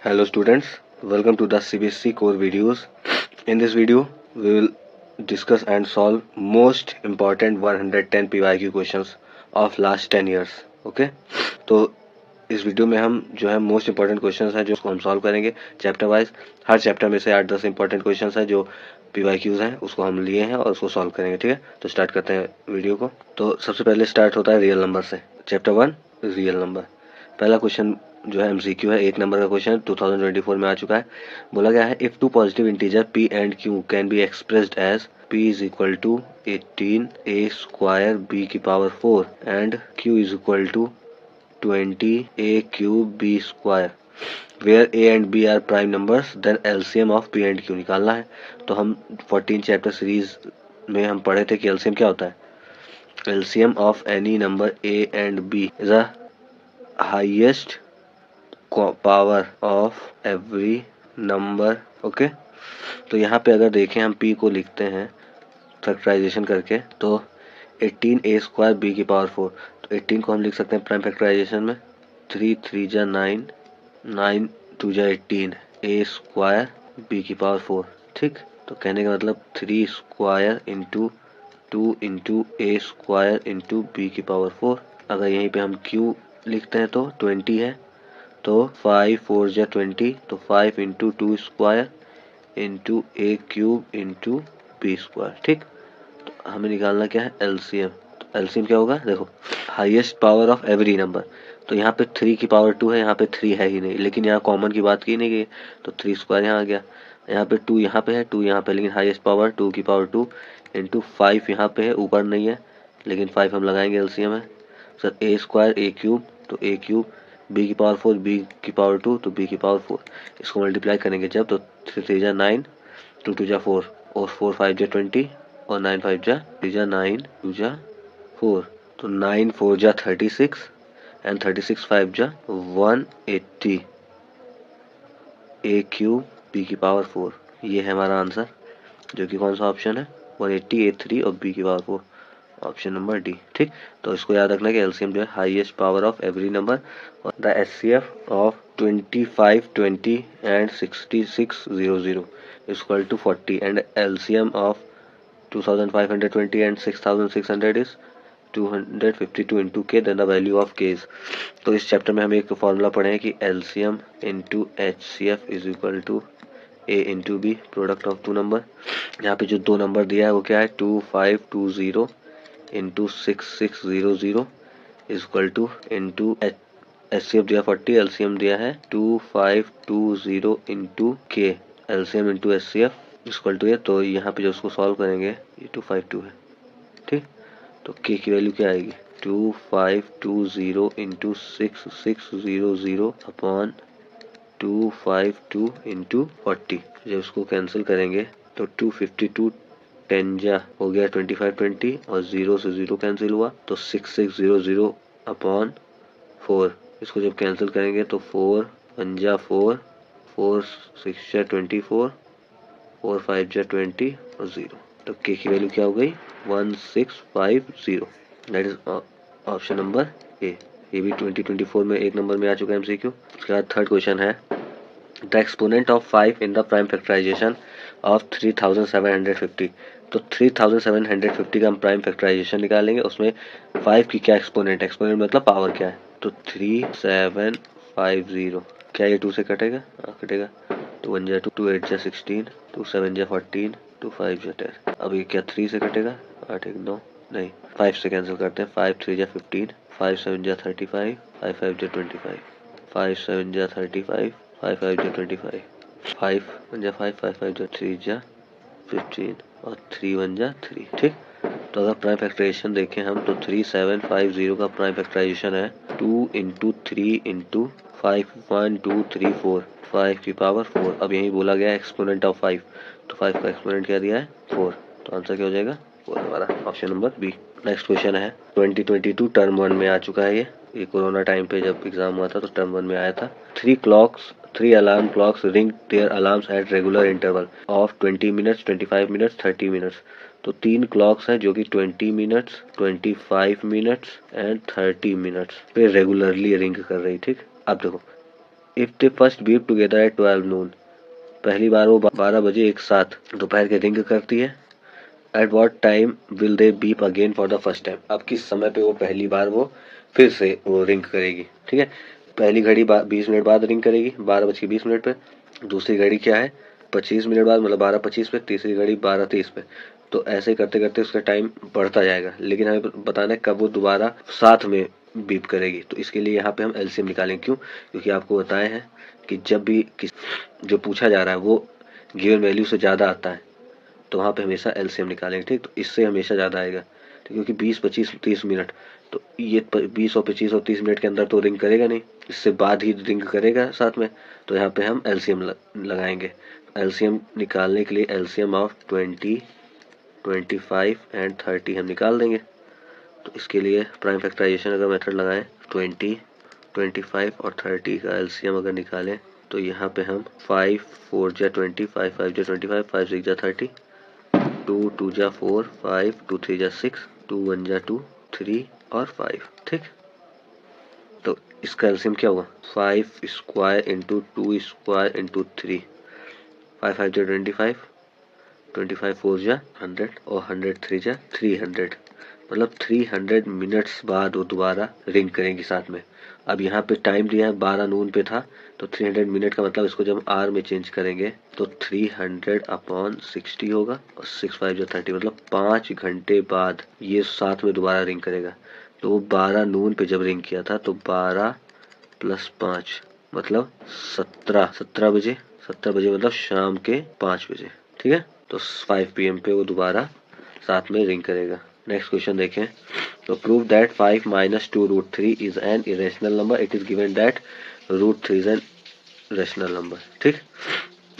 Hello students, welcome to the CBSE core videos. In this video, we will discuss and solve most important 110 PYQ questions of last 10 years. Okay? तो इस video में हम जो है most important questions हैं जो उसको हम सॉल्व करेंगे चैप्टर वाइज। हर चैप्टर में से 8-10 इंपॉर्टेंट क्वेश्चंस हैं जो PYQs हैं उसको हम लिए हैं और उसको सॉल्व करेंगे। ठीक है, तो स्टार्ट करते हैं वीडियो को। तो सबसे पहले स्टार्ट होता है रियल नंबर से। Chapter 1 real number. पहला क्वेश्चन जो है MCQ है, 1 नंबर का क्वेश्चन 2024 में आ चुका है। बोला गया है if two positive integer p and q can be expressed as p is equal to 18a square b की power 4 and q is equal to 20a cube b square where a and b are prime numbers then LCM of p and q निकालना है। तो हम 14 chapter series में हम पढ़े थे कि LCM क्या होता है। LCM of any number a and b is a highest power of every number. Okay, तो यहाँ पे अगर देखें हम p को लिखते हैं फैक्टराइजेशन करके तो 18a स्क्वायर b की पावर 4। तो 18 को हम लिख सकते हैं प्राइम फैक्टराइजेशन में 3 3 जा 9 9 2 जा 18 a स्क्वायर b की पावर 4। ठीक, तो कहने का मतलब 3 square into 2 into a square into b की पावर 4। अगर यहीं पे हम q लिखते हैं तो 20 है, तो 5 4 जा 20, तो 5 into 2 square into a cube into b square. ठीक, तो हमें निकालना क्या है LCM। तो LCM क्या होगा, देखो highest power of every number. तो यहाँ पे 3 की पावर 2 है, यहाँ पे 3 है ही नहीं, लेकिन यहाँ कॉमन की बात की नहीं गई, तो 3 स्क्वायर यहाँ आ गया। यहाँ पे 2 यहाँ पे है, 2 यहाँ पे, लेकिन हाईएस्ट पावर 2 की पावर 2 इंटू 5 यहाँ पे है, ऊपर नहीं है लेकिन 5 हम लगाएंगे LCM है। Sir a square a cube, तो a क्यूब b की पावर 4 b की पावर 2, तो b की पावर 4। इसको मल्टीप्लाई करेंगे जब तो 3 3 जा 9 2 2 जा 4 और 4 5 जा 20 और 9 5 जा 3 जा 9 2 जा 4, तो 9 4 जा 36 एंड 36 5 जा 180 a क्यूब b की पावर 4। ये है हमारा आंसर, जो कि कौन सा ऑप्शन है 180 a3 और b की पावर 4, ऑप्शन नंबर डी। ठीक, तो इसको याद रखना कि LCM जो है highest power of every number और the HCF of 25 20 and 66 00 equal to 40 and LCM of 2520 and 6600 is 252 into k, then the value of केज। तो इस चैप्टर में हम एक फॉर्मूला पढ़े हैं कि LCM into HCF is equal to a into b product of 2 number. यहाँ पे जो 2 नंबर दिया है वो क्या है 2520 into 6600 equal two into HCF दिया 40, LCM दिया है 2520 इंटू के, LCM into HCF equal to ये। तो यहाँ पे जो उसको सॉल्व करेंगे ये 252 है। ठीक, तो के की वैल्यू क्या आएगी 2520 इंटू 6600 अपॉन 252 इंटू 40। जब उसको कैंसिल करेंगे तो 252 10 जा हो गया 25 20 और 0 से 0 कैंसिल हुआ तो 6600 अपॉन 4। इसको जब कैंसिल करेंगे तो 4 1 जा 4 4 6 जा 24 4 5 जा 20 और 0, तो के की वैल्यू क्या हो गई 1650। दैट इज ऑप्शन नंबर ए। ये भी 2024 में 1 नंबर में आ चुका है MCQ। उसके बाद थर्ड क्वेश्चन है the exponent of 5 in the prime factorization of 3750। तो 3750 का हम प्राइम फैक्टराइजेशन निकालेंगे, उसमें 5 की क्या एक्सपोनेंट, एक्सपोनेंट मतलब पावर क्या है, तो 3750 क्या ये 2 से कटेगा, हाँ कटेगा, 2 1 जा 2 2 8 जा 16 2 7 जा 14 2 5 जा 10। अब ये क्या 3 से कटेगा, 8 1 9 नहीं, 5 से कैंसिल करते हैं, 5 3 जा 15 5 7 जा 35 5 5 जा 25 5 7 जा 35 5 5 जा 25 5 1 जा 5 5 5 जा 3 जा 15 और 3 1 जा 3। ठीक, तो अगर प्राइम फैक्टराइजेशन देखें हम तो 3750 का प्राइम फैक्टराइजेशन है 2 इंटू 3 इंटू 5 1 2 3 4 5 की पावर 4। अब यही बोला गया एक्सपोनेंट ऑफ 5, तो 5 का एक्सपोनेंट क्या दिया है 4, तो आंसर क्या हो जाएगा 4 हमारा, option number b. Next question है 2022 टर्म 1 में आ चुका है ये कोरोना टाइम पे जब एग्जाम हुआ था तो टर्म 1 में आया था। 3 alarm clocks ring their alarms at regular interval of 20 minutes 25 minutes 30 minutes। तो 3 क्लॉक्स हैं जो कि 20 मिनट्स 25 मिनट्स एंड 30 मिनट्स पे रेगुलरली रिंग कर रही। ठीक, अब देखो if they first beep together at 12 नून, पहली बार वो 12 बजे एक साथ दोपहर के रिंग करती है। At what time will they beep again for the first time, अब किस समय पे वो पहली बार वो फिर से वो रिंग करेगी। ठीक है, पहली घड़ी 20 मिनट बाद रिंग करेगी 12:20 पे, दूसरी घड़ी क्या है 25 मिनट बाद मतलब 12:25 पे, तीसरी घड़ी 12:30 पे। तो ऐसे करते करते उसका टाइम बढ़ता जाएगा, लेकिन हमें बताना है कब वो दोबारा साथ में बीप करेगी। तो इसके लिए यहाँ पे हम एलसीएम निकालेंगे। क्यों? क्योंकि आपको बताया है कि जब भी जो पूछा जा रहा है वो गिवन वैल्यू से ज़्यादा आता है तो वहाँ पे हमेशा एलसीएम निकालेंगे। ठीक, तो इससे हमेशा ज़्यादा आएगा। ठीक, क्योंकि 20, 25, 30 मिनट, तो ये 20 और 25 और 30 मिनट के अंदर तो रिंग करेगा नहीं, इससे बाद ही रिंग करेगा साथ में। तो यहाँ पे हम एलसीएम लगाएंगे। एलसीएम निकालने के लिए एलसीएम ऑफ 20, 25 एंड 30 हम निकाल देंगे। तो इसके लिए प्राइम फैक्टराइजेशन अगर मेथड लगाएं 20, 25 और 30 का एलसीएम अगर निकालें तो यहाँ पे हम 5 4 जा 20, 5 5 जा 25, 5 6 जा 30, 2 2 जा 4, 5 2 3 जा 6, 2 1 जा 2, 3 और 5। ठीक, तो इसका एलसीएम क्या होगा 5 स्क्वायर इंटू 2 स्क्वायर इंटू 3, 5 5 जा 25, 25 4 जा 100 और 100 3 जा 300, मतलब 300 मिनट्स बाद वो दोबारा रिंग करेंगी साथ में। अब यहाँ पे टाइम दिया है 12 नून पे था, तो 300 मिनट का मतलब इसको जब आर में चेंज करेंगे तो 300/60 होगा और 6 5 जो 30, मतलब 5 घंटे बाद ये साथ में दोबारा रिंग करेगा। तो वो 12 नून पे जब रिंग किया था तो 12 + 5 मतलब 17 बजे, 17 बजे मतलब शाम के 5 बजे। ठीक है, तो 5 PM पे वो दोबारा साथ में रिंग करेगा। नेक्स्ट क्वेश्चन देखें। तो prove that 5 - 2√3 is an irrational number, it is given that √3 is an rational number. ठीक,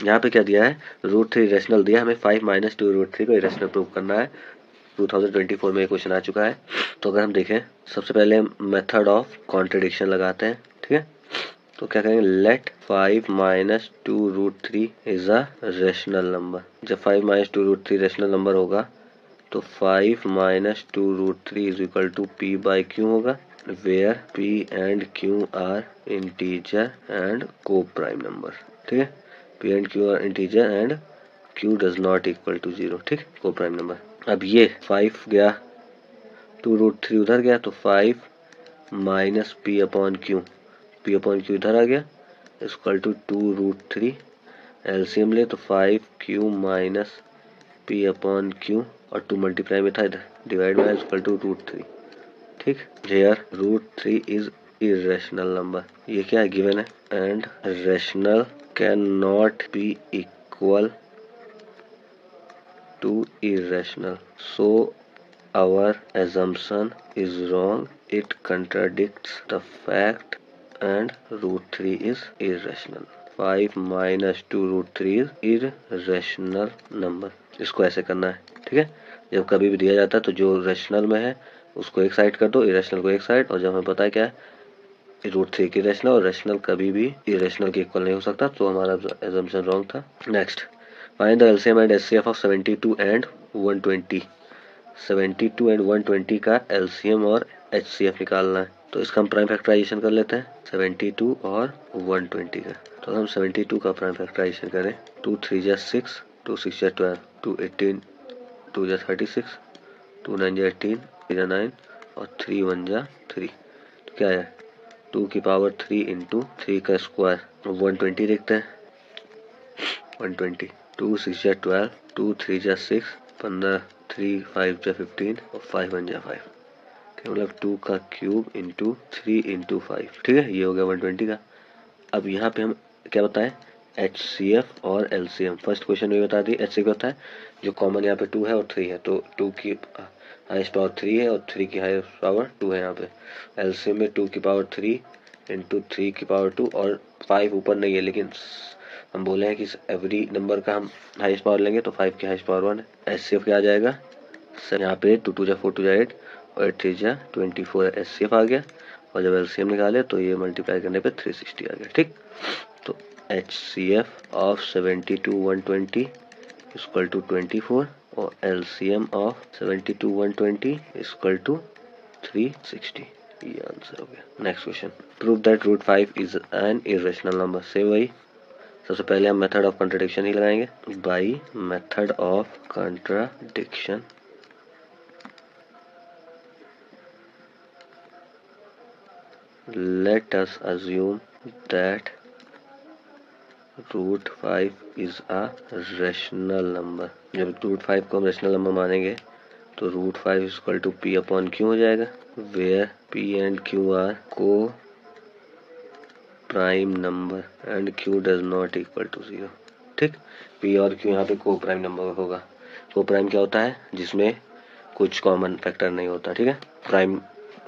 यहाँ पे क्या दिया है √3 इरेशनल दिया, हमें 5 - 2√3 को इरेशनल प्रूव करना है। 2024 में क्वेश्चन आ चुका है। तो अगर हम देखें सबसे पहले हम मेथड ऑफ कॉन्ट्रडिक्शन लगाते हैं। ठीक है, तो क्या करेंगे let 5 - 2√3 is a rational number. जब 5 - 2√3 रेशनल नंबर होगा तो 5 - 2√3 इज इक्वल टू P/Q होगा, where P and Q are integer and coprime number. ठीक है, P and Q are integer and Q does not equal to 0। ठीक, को prime number. अब ये 5 गया 2√3 उधर गया तो 5 - P/Q, P/Q इधर आ गया इक्वल टू 2√3। एलसीएम ले तो 5Q - P/Q और 2 मल्टीप्लाई में था इधर डिवाइड बाय इक्वल टू √3। ठीक, हेयर √3 इज इरेशनल नंबर, ये क्या है गिवन है, and rational can not be equal to irrational, so our assumption is wrong, it contradicts the fact and √3 is irrational। 5 - 2√3 is irrational number। इसको ऐसे करना है। ठीक है, जब कभी भी दिया जाता है तो जो रेशनल में है उसको एक साइड कर दो, इरेशनल को एक साइड, और जब हमें पता है क्या है √3 की रेशनल और रेशनल कभी भी इरेशनल के इक्वल नहीं हो सकता, तो हमारा एजम्पशन रॉन्ग था। Next, find the LCM and HCF of 72 and 120। 72 and 120 का एलसीएम और एचसीएफ निकालना है। तो इसका हम प्राइम फैक्टराइजेशन कर लेते हैं 72 और 120 का। तो हम 72 का प्राइम फैक्टराइजेशन करें 2 3 जा 6, 2 6 जा 12, 2 18, 2 जा 36, 2 9 जा 18, 3 जा 9 और 3 1 जा 3। तो क्या है 2 की पावर 3 इंटू 3 का स्क्वायर। 120 देखते हैं 120, 2 6 जा 12, 2 3 जा 6, 15, 3 5 जा 15 और 5 1 जा 5, मतलब 2 का क्यूब इंटू 3 इंटू 5। ठीक है, ये हो गया 120 का। अब यहाँ पे हम क्या बताएं HCF और LCM। फर्स्ट क्वेश्चन में बता दी HCF होता है जो कॉमन यहाँ पे 2 है और 3 है, तो 2 की हाईएस्ट पावर 3 है और 3 की हाईएस्ट पावर 2 है। यहाँ पे LCM में 2 की पावर 3 इंटू 3 की पावर 2 और 5 ऊपर नहीं है, लेकिन हम बोले हैं कि एवरी नंबर का हम हाईएस्ट पावर लेंगे तो 5 की हाईएस्ट पावर 1 है। HCF क्या आ जाएगा सर, यहाँ पे 2 2 जा 4 2 जा 8 और 8 3 जा 24 HCF आ गया, और जब LCM निकाले तो ये मल्टीप्लाई करने पे 360 आ गया। ठीक, तो HCF ऑफ 72 120 इक्वल टू 24 और LCM ऑफ 72 120 इक्वल टू 360। ये आंसर हो गया। Next question, prove that root 5 is an irrational number. Same वही, सबसे पहले हम मेथड ऑफ कंट्राडिक्शन ही लगाएंगे। By method of contradiction let us assume that root 5 is a rational number। जब रूट 5 को हम रेशनल नंबर मानेंगे तो root 5 is equal to p upon q हो जाएगा, where p and q are coprime number and q does not equal to 0। ठीक, P और Q यहाँ पे को प्राइम नंबर होगा। को प्राइम क्या होता है? जिसमें कुछ कॉमन फैक्टर नहीं होता। ठीक है, प्राइम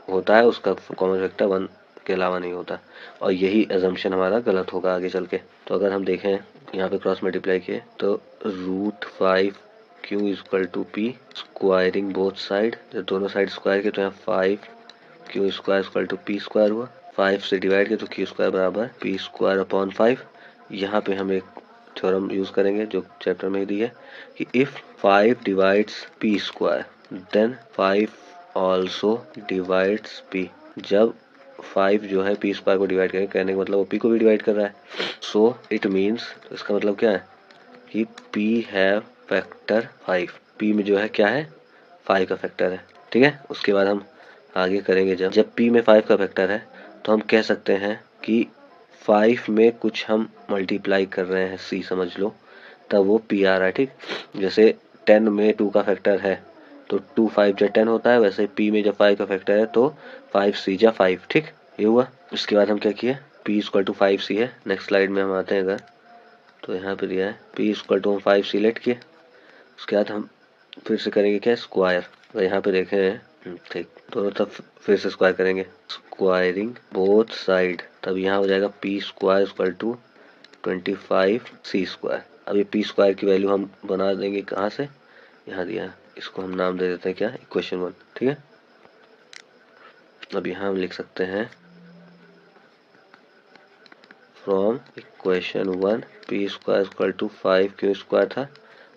होता है उसका कॉमन फैक्टर 1 के अलावा नहीं होता, और यही अजम्पशन हमारा गलत होगा आगे चल के। तो अगर हम देखें यहाँ पे क्रॉस मल्टीप्लाई किए तो root 5 q is equal to p, squaring both side, जब दोनों साइड स्क्वायर किए तो यहाँ 5 q square equal to p square हुआ, 5 से डिवाइड किया तो क्यू स्क्वायर बराबर पी स्क्वायर अपॉन 5। यहाँ पे हम एक थ्योरम यूज करेंगे जो चैप्टर में दी है कि if 5 divides p square then 5 also divides p. जब 5 जो है पी स्क्वायर को डिवाइड करें, कहने का मतलब वो पी को भी डिवाइड कर रहा है। सो इट मीन्स, इसका मतलब क्या है कि पी हैव फैक्टर 5। पी में जो है क्या है? 5 का फैक्टर है। ठीक है, उसके बाद हम आगे करेंगे। जब पी में 5 का फैक्टर है तो हम कह सकते हैं कि 5 में कुछ हम मल्टीप्लाई कर रहे हैं, सी समझ लो, तब वो पी आ रहा है। ठीक, जैसे 10 में 2 का फैक्टर है तो 2 5 जा 10 होता है, वैसे पी में जब 5 का फैक्टर है तो 5 सी जा 5। ठीक, ये हुआ। उसके बाद हम क्या किए, पी इक्वल टू 5 सी है। नेक्स्ट स्लाइड में हम आते हैं अगर, तो यहाँ पे दिया है पी इक्वल टू हम 5 सी लेट किए। उसके बाद हम फिर से करेंगे क्या, स्क्वायर। तो यहाँ पे देखें, ठीक, दोनों तरफ फिर से स्क्वायर करेंगे, स्क्वायरिंग बोथ साइड, तब यहाँ हो जाएगा p square equal to 25 c square. अब ये पी स्क्वायर की वैल्यू हम बना देंगे कहाँ से, यहाँ दिया है, इसको हम नाम दे देते हैं क्या, इक्वेशन 1। ठीक है, अब यहाँ हम लिख सकते हैं from equation 1 p square equal to 5 q square था,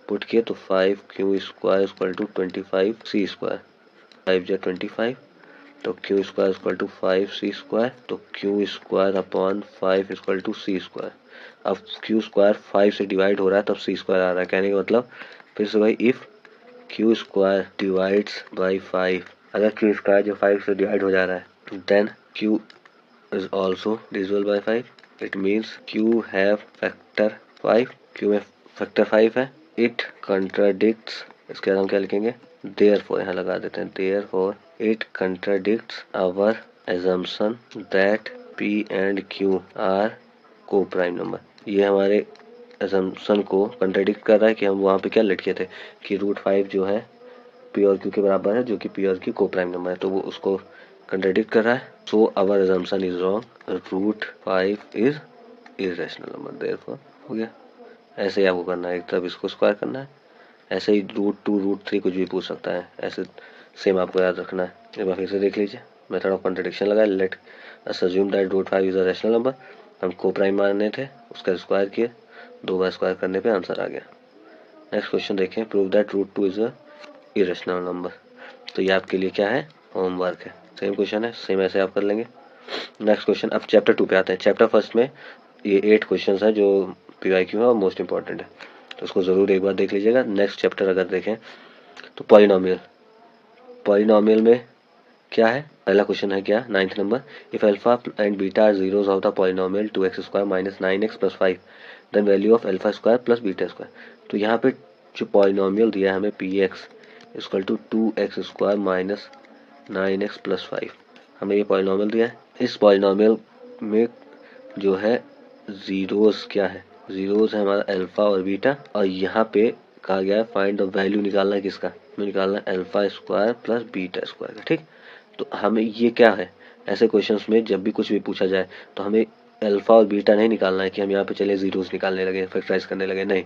पुट किए तो 5 q square equal to 25 c square, 5 जा 25, तो q square equal to 5 c square, तो q square upon 5 equal to c square. अब क्यू स्क्वायर 5 से डिवाइड हो रहा है तब सी स्क्वायर आ रहा है, कहने का मतलब फिर से भाई, if Q square divides by 5, अगर क्यू स्क्वायर जो 5 से डिवाइड हो जा रहा है then q is also divisible by 5। It means q have factor 5, q में फैक्टर 5 है। इट कंट्राडिक्ट्स, इसके बाद हम क्या लिखेंगे, देयरफॉर यहाँ लगा देते हैं, therefore it contradicts our assumption that p and q are coprime number. ये हमारे assumption को कंट्राडिक्ट कर रहा है कि हम वहाँ पे क्या लटके थे कि रूट 5 जो है पी और क्यू के बराबर है, जो कि पी और क्यू को प्राइम नंबर है, तो वो उसको कंट्राडिक्ट कर रहा है। So our assumption is wrong, root 5 is irrational number, therefore हो गया। ऐसे ही आपको करना है, एक तरफ इसको स्क्वायर करना है, ऐसे ही रूट 2 रूट 3 कुछ भी पूछ सकता है, ऐसे सेम आपको याद रखना है। एक बार फिर से देख लीजिए, मेथड ऑफ कंट्राडिक्शन लगाए, let us assume that root 5 is a rational number. हम को प्राइम मानने थे, उसका स्क्वायर किए, 2 बार स्क्वायर करने पे आंसर आ गया। नेक्स्ट क्वेश्चन देखें, prove that root 2 is a irrational number. तो ये आपके लिए क्या है, होमवर्क है। सेम क्वेश्चन है, सेम ऐसे आप कर लेंगे। नेक्स्ट क्वेश्चन, अब चैप्टर 2 पे आते हैं। चैप्टर फर्स्ट में ये 8 क्वेश्चन है जो पीवाईक्यू है और मोस्ट इंपॉर्टेंट है, तो उसको ज़रूर एक बार देख लीजिएगा। नेक्स्ट चैप्टर अगर देखें तो पॉलिनोमियल, पॉलिनोमियल में क्या है, पहला क्वेश्चन है क्या, 9th number, if alpha and beta are zeros of the polynomial 2x square minus 9x plus 5 then value of alpha square plus beta square. तो यहाँ पे जो पॉलिनोमियल दिया है हमें px equal to 2x square minus 9x plus 5, हमें ये polynomial दिया है। इस पॉलिनोमियल में जो है जीरोस क्या है, जीरोस है हमारा अल्फा और बीटा, और यहाँ पे कहा गया है फाइंड द वैल्यू निकालना है किसका, निकालना है alpha square plus beta square का। ठीक, तो हमें ये क्या है, ऐसे क्वेश्चंस में जब भी कुछ भी पूछा जाए तो हमें अल्फा और बीटा नहीं निकालना है कि हम यहाँ पे चले जीरोस निकालने लगे, फैक्टराइज करने लगे, नहीं,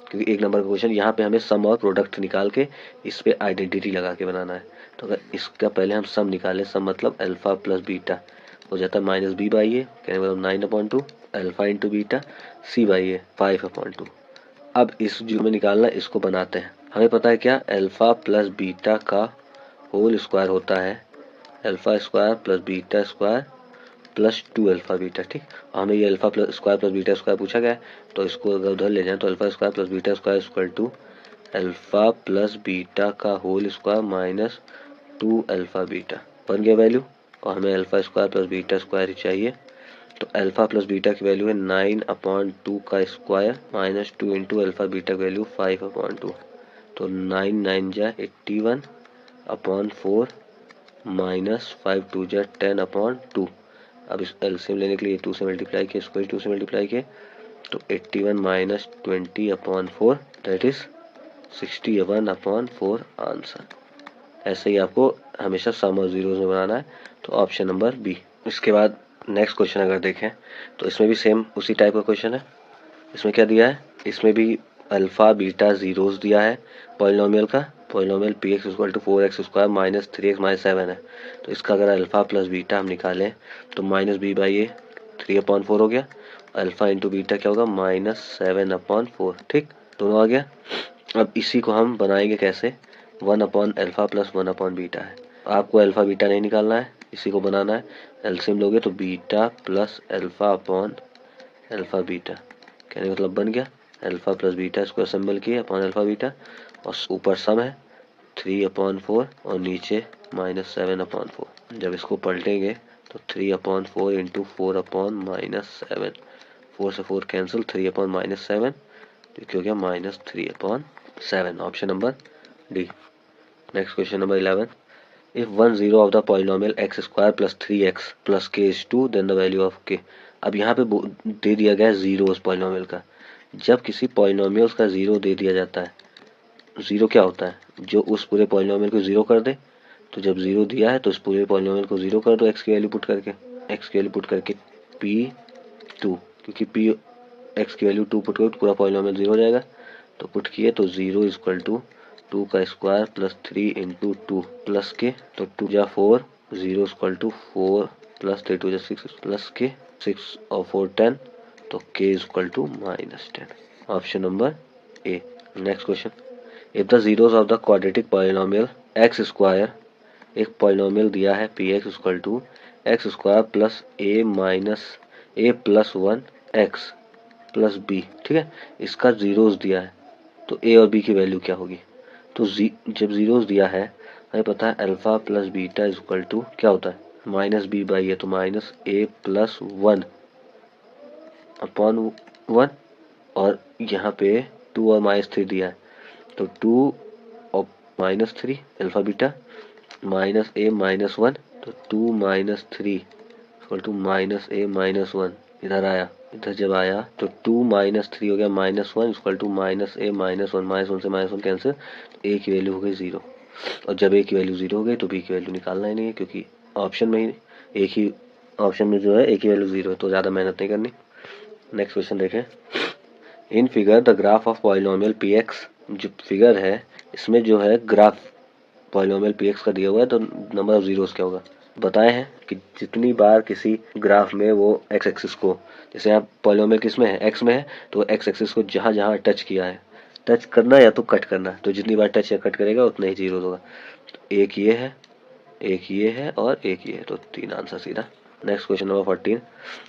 क्योंकि 1 नंबर का क्वेश्चन यहाँ पे हमें सम और प्रोडक्ट निकाल के इस पे आइडेंटिटी लगा के बनाना है। तो अगर इसका पहले हम सम निकालें, सम मतलब अल्फा प्लस बीटा हो जाता है माइनस बी बाई ए, कहने मतलब 9/2 alpha into beta c by a 5/2। अब इस जो में निकालना है इसको बनाते हैं। हमें पता है क्या, अल्फा प्लस बीटा का होल स्क्वायर होता है alpha square plus beta square plus 2 alpha beta, ठीक। हमें ये alpha plus square plus beta square पूछा गया है, तो इसको अगर उधर ले जाएं तो alpha square plus beta square equal to alpha plus beta का whole square minus 2 alpha beta बन गया वैल्यू। और हमें alpha square plus beta square ही चाहिए, तो अल्फा प्लस बीटा की वैल्यू है 9/2 का square minus 2 into alpha beta की वैल्यू 5/2, तो 9 9 जा 81/4 माइनस 5 2 जा 10/2। अब इस एलसीएम लेने के लिए 2 से मल्टीप्लाई किया, इसको 2 से मल्टीप्लाई किया, तो 81 माइनस 20/4 दैट इज 61/4 आंसर। ऐसे ही आपको हमेशा सम और जीरोज में बनाना है, तो ऑप्शन नंबर बी। इसके बाद नेक्स्ट क्वेश्चन अगर देखें तो इसमें भी सेम उसी टाइप का क्वेश्चन है। इसमें क्या दिया है, इसमें भी अल्फा बीटा जीरोस दिया है पॉलिनोमियल का। Polynomial p x equal to 4x square minus 3x minus 7 है, तो इसका अगर अल्फा प्लस बीटा हम निकालें तो माइनस बी बाई ए 3/4 हो गया, अल्फा इंटू बीटा क्या होगा माइनस 7/4, ठीक, दोनों आ गया। अब इसी को हम बनाएंगे कैसे, 1/अल्फा प्लस 1/बीटा है। आपको अल्फा बीटा नहीं निकालना है, इसी को बनाना है। एलसीएम लोगे तो beta plus alpha upon alpha beta, कहने का मतलब बन गया अल्फा प्लस बीटा, इसको असेंबल किए अपॉन अल्फा बीटा, और ऊपर सम है 3/4 और नीचे माइनस 7/4। जब इसको पलटेंगे तो 3/4 इंटू 4/-7, 4 से 4 कैंसिल, 3/-7, जो हो गया minus 3/7, option number D. Next question number 11, if 1 0 of the polynomial x square plus 3x plus k is 2 then the value of k। अब यहाँ पे दे दिया गया है जीरो उस पॉलिनोमियल का। जब किसी पॉलिनोमियल का जीरो दे दिया जाता है, जीरो क्या होता है, जो उस पूरे पॉलिनोमियल को जीरो कर दे, तो जब जीरो दिया है तो उस पूरे पॉलिनोमियल को जीरो कर दो x की वैल्यू पुट करके, x की वैल्यू पुट करके p2, क्योंकि p x की वैल्यू 2 पुट करो तो पूरा पॉलिनोमियल जीरो हो जाएगा, तो पुट किए तो 0 इक्वल टू 2 का स्क्वायर प्लस 3 इंटू 2 प्लस के, तो 2 जा 4, 0 इक्वल टू 4 प्लस 3 2 जा 6 प्लस के 6 और 4 10, तो k equal to minus 10, option number a. Next question, if the zeros of the quadratic polynomial x square, एक पॉलिनोमियल दिया है p x equal to x square plus a minus a plus 1 x plus b, ठीक है, इसका zeros दिया है, तो ए और बी की वैल्यू क्या होगी। तो जब जीरोस दिया है हमें पता है alpha plus beta equal to क्या होता है माइनस बी बाई ए, तो माइनस ए प्लस 1 अपॉन 1, और यहाँ पे 2 और माइनस 3 दिया है, तो 2 और minus 3 alpha beta minus a minus 1, तो 2 minus 3 equal to minus a minus 1, इधर आया, इधर जब आया तो 2 माइनस 3 हो गया minus 1 equal to minus a minus 1, minus 1 से माइनस 1 कैंसिल, ए की वैल्यू हो गई 0, और जब ए की वैल्यू 0 हो गई तो बी की वैल्यू निकालना ही नहीं है, क्योंकि ऑप्शन में ही एक ही ऑप्शन में जो है ए की वैल्यू 0 है, तो ज़्यादा मेहनत नहीं करनी। नेक्स्ट क्वेश्चन देखें, in figure the graph of polynomial p x, जो फिगर है इसमें जो है ग्राफ पॉलिनोमियल पी एक्स का दिया हुआ है, तो नंबर ऑफ जीरोस क्या होगा। बताए हैं कि जितनी बार किसी ग्राफ में वो एक्स एक्सिस को, जैसे यहाँ पॉलिनोमियल किस में है एक्स में है, तो एक्स एक्सिस को जहाँ जहाँ टच किया है, टच करना या तो कट करना, तो जितनी बार टच या कट करेगा उतना ही जीरो होगा। तो एक ये है, एक ये है और एक ये है, तो 3 आंसर सीधा। Next question number 14,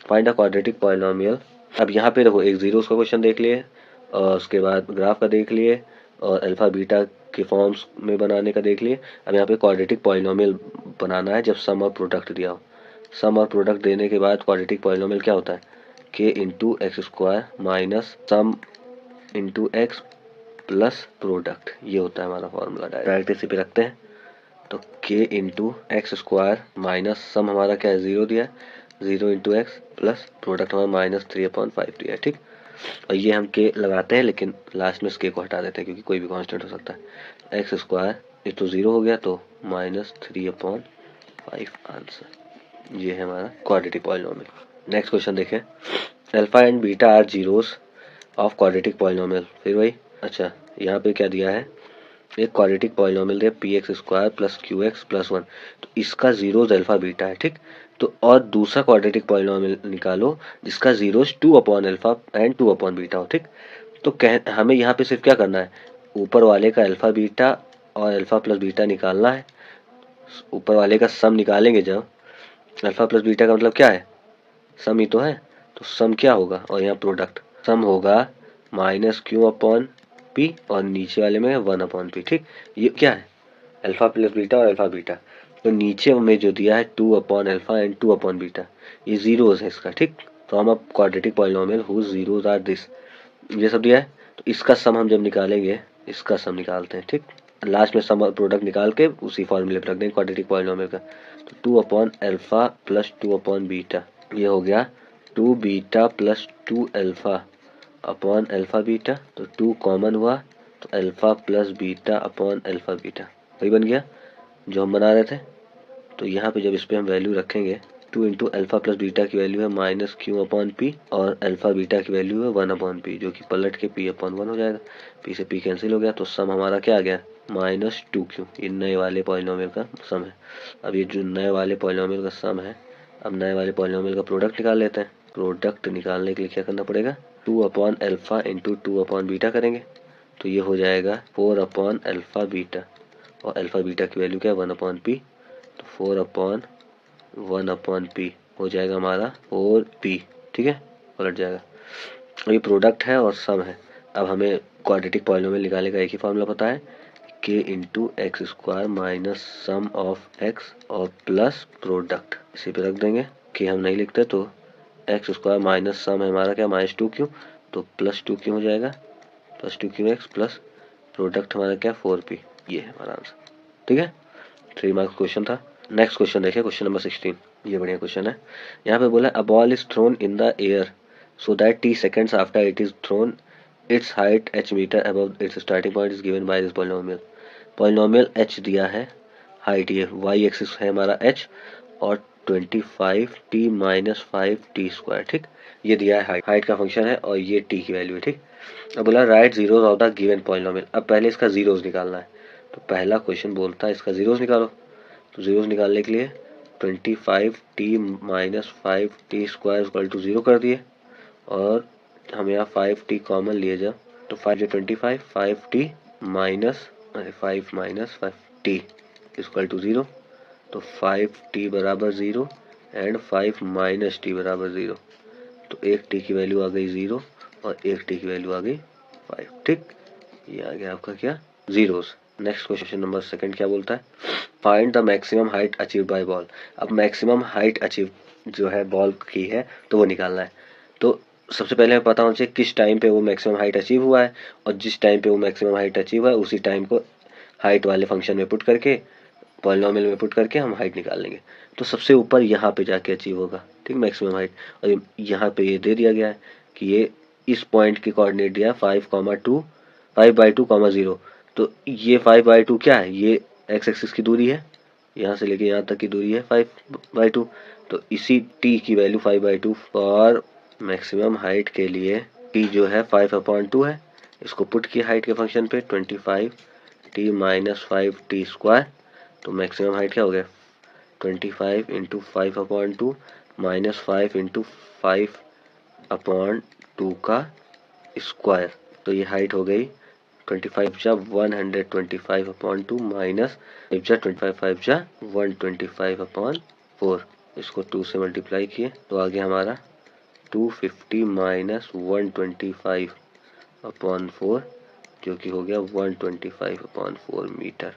find a quadratic polynomial. अब यहाँ पे देखो एक जीरोस का क्वेश्चन देख लिए, और उसके बाद ग्राफ का देख लिए, और अल्फा बीटा के फॉर्म्स में बनाने का देख लिए। अब यहाँ पे क्वाड्रेटिक पॉलिनोमियल बनाना है जब सम और प्रोडक्ट दिया हो। सम और प्रोडक्ट देने के बाद क्वाड्रेटिक पॉलिनोमियल क्या होता है, के into x square minus sum into x plus product, ये होता है हमारा फॉर्मूला। डायरेक्ट इसी पे रखते हैं, तो के into x square minus sum हमारा क्या है 0 दिया है, 0 इंटू एक्स प्लस प्रोडक्ट हमारा माइनस 3/5 दिया है, ठीक। और ये हम के लगाते हैं, लेकिन लास्ट में इस के को हटा देते हैं क्योंकि कोई भी कांस्टेंट हो सकता है। एक्स स्क्वायर ये तो 0 हो गया, तो माइनस 3/5 आंसर, ये है हमारा क्वाड्रेटिक पॉलिनोमियल। नेक्स्ट क्वेश्चन देखें, alpha and beta are zeros of quadratic polynomial. फिर वही, अच्छा यहाँ पे क्या दिया है, एक क्वाड्रेटिक पॉलिनोमियल दिया p x square plus q x plus 1, तो इसका जीरोस अल्फा बीटा है, ठीक। तो और दूसरा क्वाड्रेटिक पॉलिनोमियल निकालो जिसका जीरोस 2/अल्फा एंड 2/बीटा हो, ठीक। तो हमें यहाँ पे सिर्फ क्या करना है, ऊपर वाले का अल्फा बीटा और अल्फा प्लस बीटा निकालना है, ऊपर वाले का सम निकालेंगे जब, अल्फा प्लस बीटा का मतलब क्या है, सम ही तो है, तो सम क्या होगा, और यहाँ प्रोडक्ट, सम होगा माइनस क्यू अपॉन पी और नीचे वाले में 1 अपॉन पी। ठीक, ये क्या है, अल्फा प्लस बीटा और अल्फा बीटा। तो नीचे में जो दिया है 2 upon alpha and 2 upon beta, ये जीरोस है इसका। ठीक, from a quadratic polynomial whose zeros are this, ये सब दिया है। तो इसका सम हम जब निकालेंगे, इसका सम निकालते हैं। ठीक, लास्ट में सम प्रोडक्ट निकाल के उसी फॉर्मूले पर रख देंगे क्वाड्रेटिक पॉलिनोमियल का। तो 2 upon alpha plus 2 upon beta, ये हो गया 2 beta plus 2 alpha upon alpha beta. तो 2 कॉमन हुआ, तो alpha plus beta upon alpha beta, वही बन गया जो हम बना रहे थे। तो यहाँ पे जब इस पर हम वैल्यू रखेंगे, 2 इंटू अल्फा प्लस बीटा की वैल्यू है माइनस क्यू अपॉन पी और अल्फा बीटा की वैल्यू है 1 अपॉन पी, जो कि पलट के पी अपॉन 1 हो जाएगा। पी से पी कैंसिल हो गया, तो सम हमारा क्या आ गया, माइनस 2q। ये नए वाले पॉलिनोमियल का सम है। अब ये जो नए वाले पॉलिनोमियल का सम है, अब नए वाले पॉलिनोमियल का प्रोडक्ट निकाल लेते हैं। प्रोडक्ट निकालने के लिए क्या करना पड़ेगा, 2 upon alpha into 2 upon beta करेंगे, तो ये हो जाएगा 4 अपॉन अल्फा बीटा, और अल्फा बीटा की वैल्यू क्या है 1 अपॉन पी, तो 4 अपॉन 1 अपॉन पी हो जाएगा हमारा 4p। ठीक है, पलट जाएगा। अब ये प्रोडक्ट है और सम है। अब हमें क्वाड्रेटिक पॉलिनोमियल निकालने का एक ही फॉर्मूला पता है, k into x square minus sum of x और प्लस प्रोडक्ट, इसी पे रख देंगे। k हम नहीं लिखते, तो एक्स स्क्वायर माइनस सम है हमारा क्या, माइनस 2q, तो प्लस 2q हो जाएगा, प्लस 2qx प्लस प्रोडक्ट हमारा क्या 4p। ये है हमारा आंसर। ठीक है, 3 मार्क्स क्वेश्चन था। नेक्स्ट क्वेश्चन देखिए, क्वेश्चन नंबर 16। ये बढ़िया क्वेश्चन है। यहाँ पे बोला a ball is thrown in the air so that t seconds after it is thrown its height h metre above its starting point is given by this polynomial. Polynomial h दिया है, height ये y axis है हमारा h, और 25t minus 5t square. ठीक, ये दिया है हाइट का फंक्शन है, और ये t की वैल्यू है। ठीक, अब बोला right zeros of the given polynomial. अब पहले इसका जीरोस निकालना है, तो पहला क्वेश्चन बोलता है इसका जीरोस निकालो। तो जीरोस निकालने के लिए 25t minus 5t square equal to 0 कर दिए, और हम यहाँ 5t कॉमन लिए जब, तो 5 जो 25, 5t minus 5 minus 5t equal to 0, तो 5t बराबर 0 एंड 5 माइनस t बराबर 0। तो एक t की वैल्यू आ गई 0 और एक t की वैल्यू आ गई 5। ठीक, ये आ गया आपका क्या, zeros. Next question number second क्या बोलता है, find the maximum height achieve by ball. अब मैक्सिमम हाइट अचीव जो है बॉल की है, तो वो निकालना है। तो सबसे पहले हमें पता होना चाहिए किस टाइम पे वो मैक्सिमम हाइट अचीव हुआ है, और जिस टाइम पे वो मैक्सिमम हाइट अचीव हुआ है उसी टाइम को हाइट वाले फंक्शन में पुट करके, पॉलिनोमियल में पुट करके हम हाइट निकाल लेंगे। तो सबसे ऊपर यहाँ पे जाके अचीव होगा, ठीक, मैक्सिमम हाइट। और यहाँ पे ये दे दिया गया है कि ये इस पॉइंट की कोऑर्डिनेट दिया है 5,2 5/2, 0। तो ये 5/2 क्या है, ये एक्स एक्सिस की दूरी है, यहाँ से लेके यहाँ तक की दूरी है 5/2। तो इसी t की वैल्यू 5/2 फॉर मैक्सिमम हाइट के लिए, t जो है 5/2 है, इसको पुट किया हाइट के फंक्शन पे 25t माइनस 5t स्क्वायर। तो मैक्सिमम हाइट क्या हो गया, 25 इंटू 5/2 माइनस 5 इंटू 5/2 का स्क्वायर। तो ये हाइट हो गई 25 जा 125/2 माइनस 5 जा 25 5 जा 125/4। इसको 2 से मल्टीप्लाई किए तो आ गया हमारा 250 माइनस 125/4, जो कि हो गया 125/4 मीटर।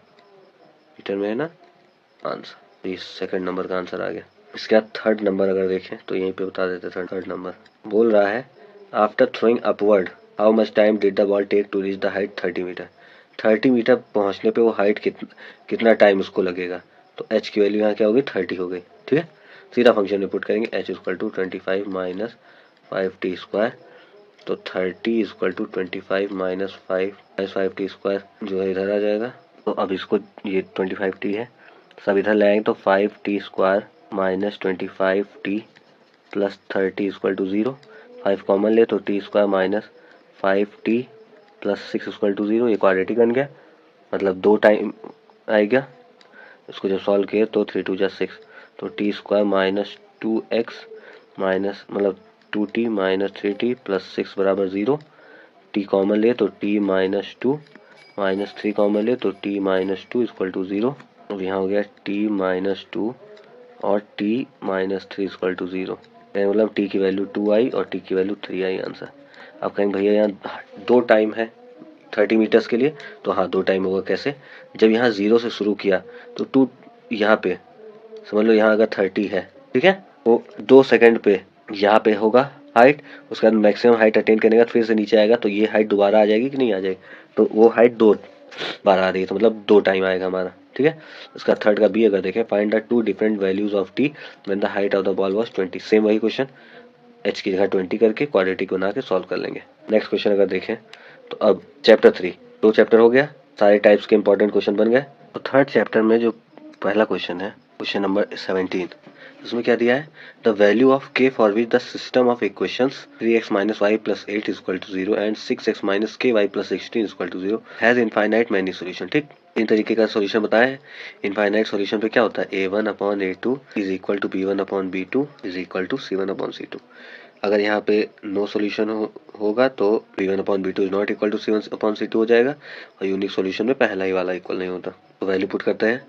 मीटर में है ना आंसर। तो ये सेकंड नंबर का आंसर आ गया। इसके बाद थर्ड नंबर अगर देखें तो यहीं पे बता देते हैं। थर्ड नंबर बोल रहा है after throwing upward how much time did the ball take to reach the height 30 metre. 30 metre पहुंचने पे वो हाइट कितना टाइम उसको लगेगा। तो h की वैल्यू यहाँ क्या हो गई, 30 हो गई। ठीक है, सीधा फंक्शन में पुट करेंगे, h equal to 25 minus 5t square. तो 30 equal to 25 minus 5t square जो है इधर आ जाएगा। तो अब इसको, ये 25t है, सब इधर ले आएंगे तो 5t square minus 25t plus 30 equal to 0। 5 common ले तो t square minus 5t plus 6 equal to 0। ये क्वाड्रेटिक बन गया, मतलब 2 टाइम आएगा। इसको जब सॉल्व किए तो 3 2 जा 6, तो t square minus 2x minus मतलब 2t माइनस 3t प्लस 6 बराबर 0। t कॉमन ले तो t माइनस 2 माइनस 3 कॉमन ले तो t माइनस 2 इक्वल टू 0। अब यहाँ हो गया t-2 और t-3 इक्वल टू 0, मतलब t की वैल्यू 2 आई और t की वैल्यू 3 आई आंसर। अब कहेंगे भैया यहाँ 2 टाइम है 30 मीटर्स के लिए, तो हाँ 2 टाइम होगा। कैसे? जब यहाँ 0 से शुरू किया तो 2 यहाँ पे समझ लो, यहाँ अगर 30 है, ठीक है, वो 2 सेकंड पे यहाँ पे होगा हाइट, उसके बाद मैक्सिमम हाइट अटेन करने के बाद फिर से नीचे आएगा, तो ये हाइट दोबारा आ जाएगी कि नहीं आ जाएगी? तो वो हाइट 2 बार आ रही है, तो मतलब 2 टाइम आएगा हमारा, ठीक है। उसका थर्ड का बी अगर देखें, find the 2 different values of T when the height of the ball was 20। Same वही क्वेश्चन, एच की जगह 20 करके क्वाड्रेटिक बना के सॉल्व कर लेंगे। नेक्स्ट क्वेश्चन अगर देखें तो अब चैप्टर 3, 2 चैप्टर हो गया, सारे टाइप्स के इंपॉर्टेंट क्वेश्चन बन गए। तो थर्ड चैप्टर में जो पहला क्वेश्चन है, क्वेश्चन नंबर 17, उसमें क्या दिया है? The value of k for which the system of equations 3x minus y plus 8 is equal to 0 and 6x minus k y plus 16 is equal to 0 has infinite many solution. ठीक, इन तरीके का solution बताया है। Infinite solution पे क्या होता है? a1 upon a2 is equal to b1 upon b2 is equal to c1 upon c2। अगर यहाँ पे नो सॉल्यूशन होगा तो b1 upon b2 is not equal to c1 upon c2 हो जाएगा, और यूनिक सॉल्यूशन में पहला ही वाला इक्वल नहीं होता। तो वैल्यू पुट करते हैं।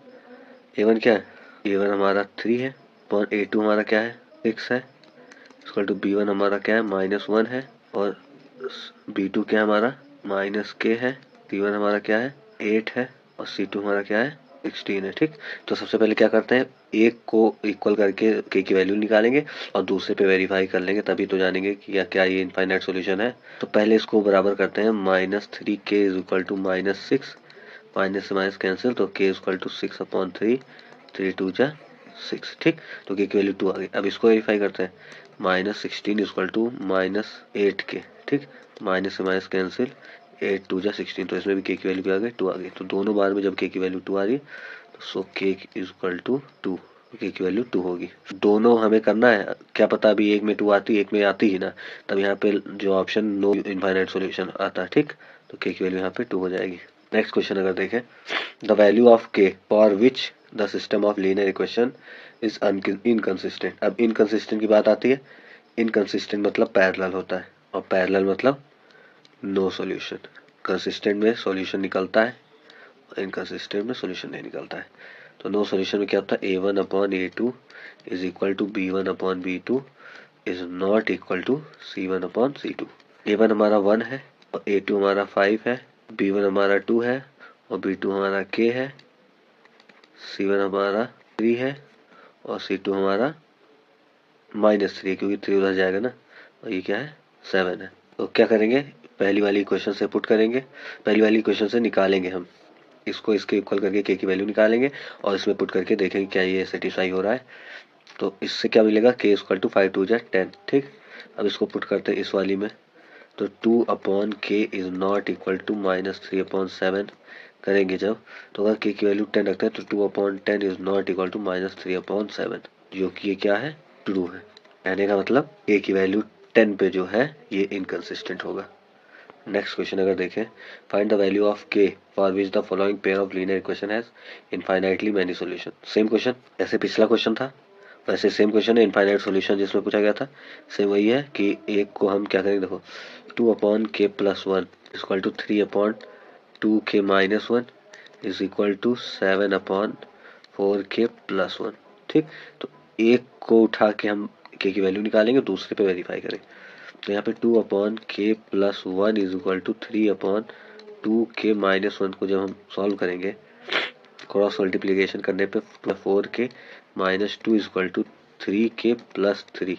a1 क्या है? a1 हमारा 3 है, अपॉन a2 हमारा क्या है? 6 है, इक्वल टू b1 हमारा क्या है? -1 है, और b2 क्या है हमारा? -k है, c1 हमारा क्या है? 8 है, और c2 हमारा क्या है? 16 है। ठीक, तो सबसे पहले क्या करते हैं, एक को इक्वल करके k की वैल्यू निकालेंगे और दूसरे पे वेरीफाई कर लेंगे, तभी तो जानेंगे कि क्या ये इनफाइनाइट सॉल्यूशन है। तो पहले इसको बराबर करते हैं, -3k is equal to -6, minus से माइनस कैंसिल, तो k is equal to 6 upon 3, 3 2 जा 6। ठीक, तो k की वैल्यू 2 आ गई। अब इसको वेरीफाई करते हैं, -16 इज इक्वल टू -8k। ठीक, माइनस से माइनस कैंसिल, 8 2 जा 16, तो इसमें भी k की वैल्यू क्या आ गई? 2 आ गई। तो दोनों बार में जब k की वैल्यू 2 आ रही है तो so k is equal to 2, k की वैल्यू 2 होगी। दोनों हमें करना है, क्या पता अभी एक में 2 आती, एक में आती ही ना, तब यहाँ पे जो ऑप्शन नो इनफाइनाइट सॉल्यूशन आता है। ठीक, तो k की वैल्यू यहाँ पे 2 हो जाएगी। नेक्स्ट क्वेश्चन अगर देखें, the value of k for which the system of linear equation is inconsistent. अब इनकंसिस्टेंट की बात आती है, इनकंसिस्टेंट मतलब पैरेलल होता है, और पैरेलल मतलब नो सॉल्यूशन। कंसिस्टेंट में सॉल्यूशन निकलता है, और इनकंसिस्टेंट में सॉल्यूशन नहीं निकलता है। तो नो सॉल्यूशन में क्या होता है? a1 upon a2 is equal to b1 upon b2 is not equal to c1 upon c2। a1 हमारा 1 है, और a2 हमारा 5 है, b1 हमारा 2 है, और b2 हमारा k है, c1 हमारा 3 है, और c2 हमारा -3, क्योंकि 3 उधर जाएगा ना, और ये क्या है? 7 है। तो क्या करेंगे, पहली वाली इक्वेशन से पुट करेंगे, पहली वाली इक्वेशन से निकालेंगे हम इसको, इसके इक्वल करके k की वैल्यू निकालेंगे और इसमें पुट करके देखेंगे क्या ये सेटिस्फाई हो रहा है। तो इससे क्या मिलेगा? k इक्वल टू 5 2 जा 10। ठीक, अब इसको पुट करते हैं इस वाली में, तो 2 upon k is not equal to -3 upon 7 करेंगे जब, तो अगर k की वैल्यू 10 रखते हैं तो 2 upon 10 is not equal to -3 upon 7, जो कि ये क्या है? ट्रू है। कहने का मतलब k की वैल्यू 10 पे जो है ये इनकंसिस्टेंट होगा। नेक्स्ट क्वेश्चन अगर देखें, find the value of k for which the following pair of linear equation has infinitely many solution. Same question, ऐसे पिछला क्वेश्चन था वैसे सेम क्वेश्चन है, इनफाइनाइट सॉल्यूशन जिसमें पूछा गया था, सेम वही है कि एक को हम क्या करेंगे, देखो 2 upon k plus 1 equal to 3 upon 2k minus 1 is equal to 7 upon 4k plus 1। ठीक, तो एक को उठा के हम k की वैल्यू निकालेंगे, दूसरे पे वेरीफाई करेंगे। तो यहाँ पे 2 upon k plus 1 is equal to 3 upon 2k minus 1 को जब हम सॉल्व करेंगे, क्रॉस मल्टीप्लीकेशन करने पे 4k minus 2 is equal to 3k plus 3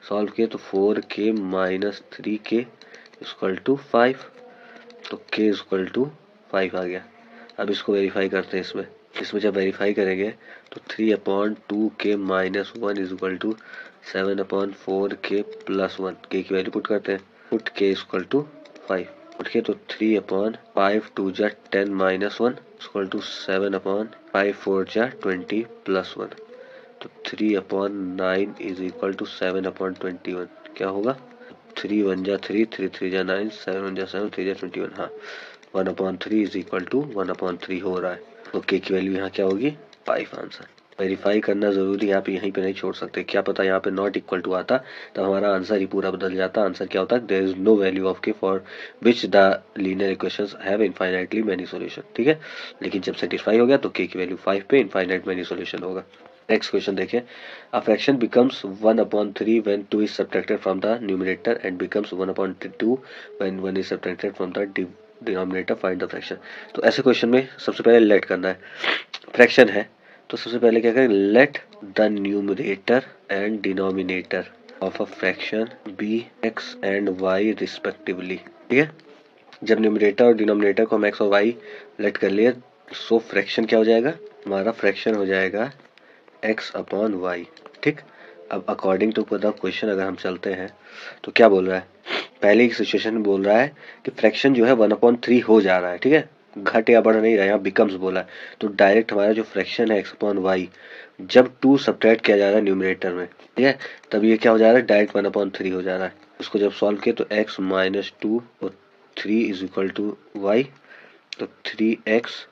solve किए तो 4k minus 3k equal to 5, तो k इक्वल टू 5 आ गया। अब इसको वेरीफाई करते हैं, इसमें जब वेरीफाई करेंगे तो 3 upon 2k minus 1 is equal to 7 upon 4k plus 1, k की वैल्यू पुट करते हैं, put k equal to 5, put के तो 3 अपॉन 5 2 जा 10 माइनस 1 इक्वल टू 7 अपॉन 5 4 जा 20 प्लस 1, तो 3 upon 9 is equal to 7 upon 21। क्या होगा? 3 1 जा 3, 3 3 जा 9, 7 1 जा 7, 3 जा 21। हाँ, 1 upon 3 is equal to 1 upon 3 हो रहा है। तो k की वैल्यू यहाँ क्या होगी? 5 आंसर। वेरीफाई करना ज़रूरी है, आप यहीं पे नहीं छोड़ सकते। क्या पता यहाँ पे नॉट इक्वल टू आता तब हमारा आंसर ही पूरा बदल जाता। आंसर क्या होता है, there is no value of k for which the linear equations have infinitely many solution. ठीक है, लेकिन जब सेटिस्फाई हो गया तो के की वैल्यू 5 पे इनफाइनाइट मैनी सॉल्यूशन होगा। नेक्स्ट क्वेश्चन देखिए, a fraction becomes 1/3 when 2 is subtracted from the numerator and becomes 1/2 when 1 is subtracted from the denominator, find the fraction. तो ऐसे क्वेश्चन में सबसे पहले लेट करना है, फ्रैक्शन है तो सबसे पहले क्या करें, let the numerator and denominator of a fraction be x and y respectively. ठीक है, जब न्यूमरेटर और डिनोमिनेटर को हम एक्स और वाई लेट कर लिए, सो फ्रैक्शन क्या हो जाएगा, हमारा फ्रैक्शन हो जाएगा एक्स अपॉन वाई। ठीक, अब अकॉर्डिंग टू द क्वेश्चन अगर हम चलते हैं तो क्या बोल रहा है, पहले की सिचुएशन में बोल रहा है कि फ्रैक्शन जो है 1/3 हो जा रहा है। ठीक है, घट या बढ़ नहीं रहा है, यहाँ बिकम्स बोला है, तो डायरेक्ट हमारा जो फ्रैक्शन है एक्स अपॉन वाई, जब 2 सब्ट्रैक्ट किया जा रहा है न्यूमरेटर में, ठीक है, तब ये क्या हो जा रहा है, डायरेक्ट 1/3 हो जा रहा है। उसको जब सॉल्व किए तो x माइनस 2 और 3 इज इक्वल टू वाई, तो 3x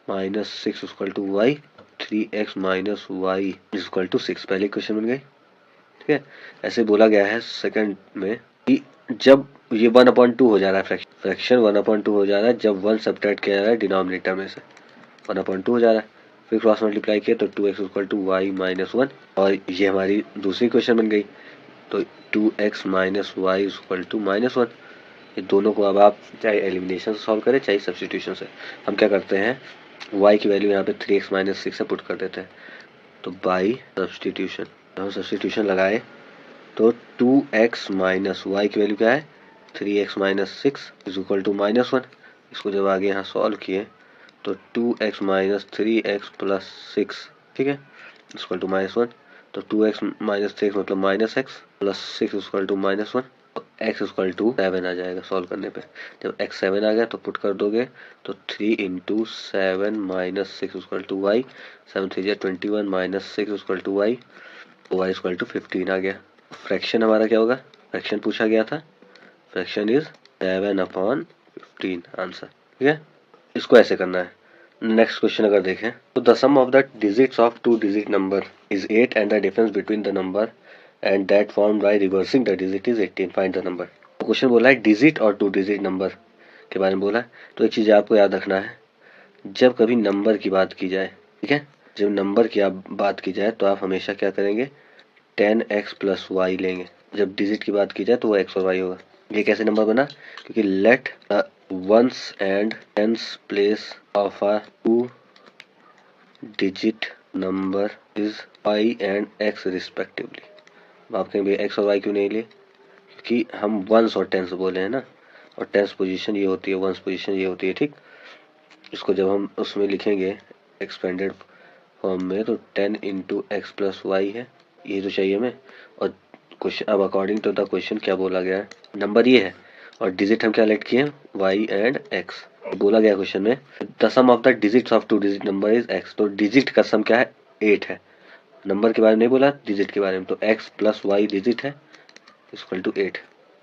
minus 6 is equal to y, 3x minus y is equal to 6। पहले क्वेश्चन बन गई। ठीक है, ऐसे बोला गया है सेकंड में कि जब ये 1/2 हो जा रहा है, फ्रैक्शन 1/2 हो जा रहा है जब 1 सब्ट्रैक्ट किया जा रहा है डिनोमिनेटर में से, 1/2 हो जा रहा है, फिर क्रॉस मल्टीप्लाई किया तो 2x equal to Y minus 1, और ये हमारी दूसरी क्वेश्चन बन गई। तो 2x minus y equal to minus 1। ये दोनों को अब आप चाहे एलिमिनेशन से सॉल्व करें चाहे सब्स्टिट्यूशन से, हम क्या करते हैं, y की वैल्यू यहाँ पे 3x माइनस 6 से पुट कर देते हैं। तो बाई सब्स्टिट्यूशन, हम सब्स्टिट्यूशन लगाए तो 2x माइनस वाई की वैल्यू क्या है, 3x minus 6 is equal to minus 1। इसको जब आगे यहाँ सॉल्व किए तो 2x माइनस 3x प्लस 6, ठीक है, इक्वल टू माइनस 1। तो 2x माइनस 6 मतलब minus x plus 6 equal to minus 1, x equal to 7 आ जाएगा सॉल्व करने पे। जब x 7 आ गया तो पुट कर दोगे तो 3 into 7 minus 6 equal to y, 7 3 21 minus 6 equal to y, y equal to 15 आ गया। फ्रैक्शन हमारा क्या होगा, फ्रैक्शन पूछा गया था, फ्रैक्शन इज 7/15 आंसर। ठीक है, इसको ऐसे करना है। नेक्स्ट क्वेश्चन अगर देखें तो the sum of the digits of 2 digit number is 8 and the difference between the number and that formed by reversing the digit is 18, find the number. तो क्वेश्चन बोला है डिजिट और 2 डिजिट नंबर के बारे में बोला है। तो एक चीज़ आपको याद रखना है, जब कभी नंबर की बात की जाए, ठीक है, जब नंबर की आप बात की जाए तो आप हमेशा क्या करेंगे, 10x प्लस वाई लेंगे। जब डिजिट की बात की जाए तो वो x और y होगा। ये कैसे नंबर बना, क्योंकि let ones and tens place of a 2 digit number is y and x respectively. आप कहेंगे x और y क्यों नहीं लिए, क्योंकि हम वंस और टेंस बोले हैं ना, और टेंस पोजीशन ये होती है, वंस पोजीशन ये होती है। ठीक, इसको जब हम उसमें लिखेंगे एक्सपेंडेड फॉर्म में तो 10 इंटू एक्स प्लस वाई है, ये तो चाहिए हमें। और क्वेश्चन अब अकॉर्डिंग टू द क्वेश्चन क्या बोला गया है, नंबर ये है और डिजिट हम क्या लेट किए हैं, वाई एंड एक्स। बोला गया क्वेश्चन में the sum of the digits of 2 digit number is x, तो डिजिट का सम क्या है, 8 है। नंबर के बारे में नहीं बोला, डिजिट के बारे में, तो एक्स प्लस वाई डिजिट है इक्वल टू 8।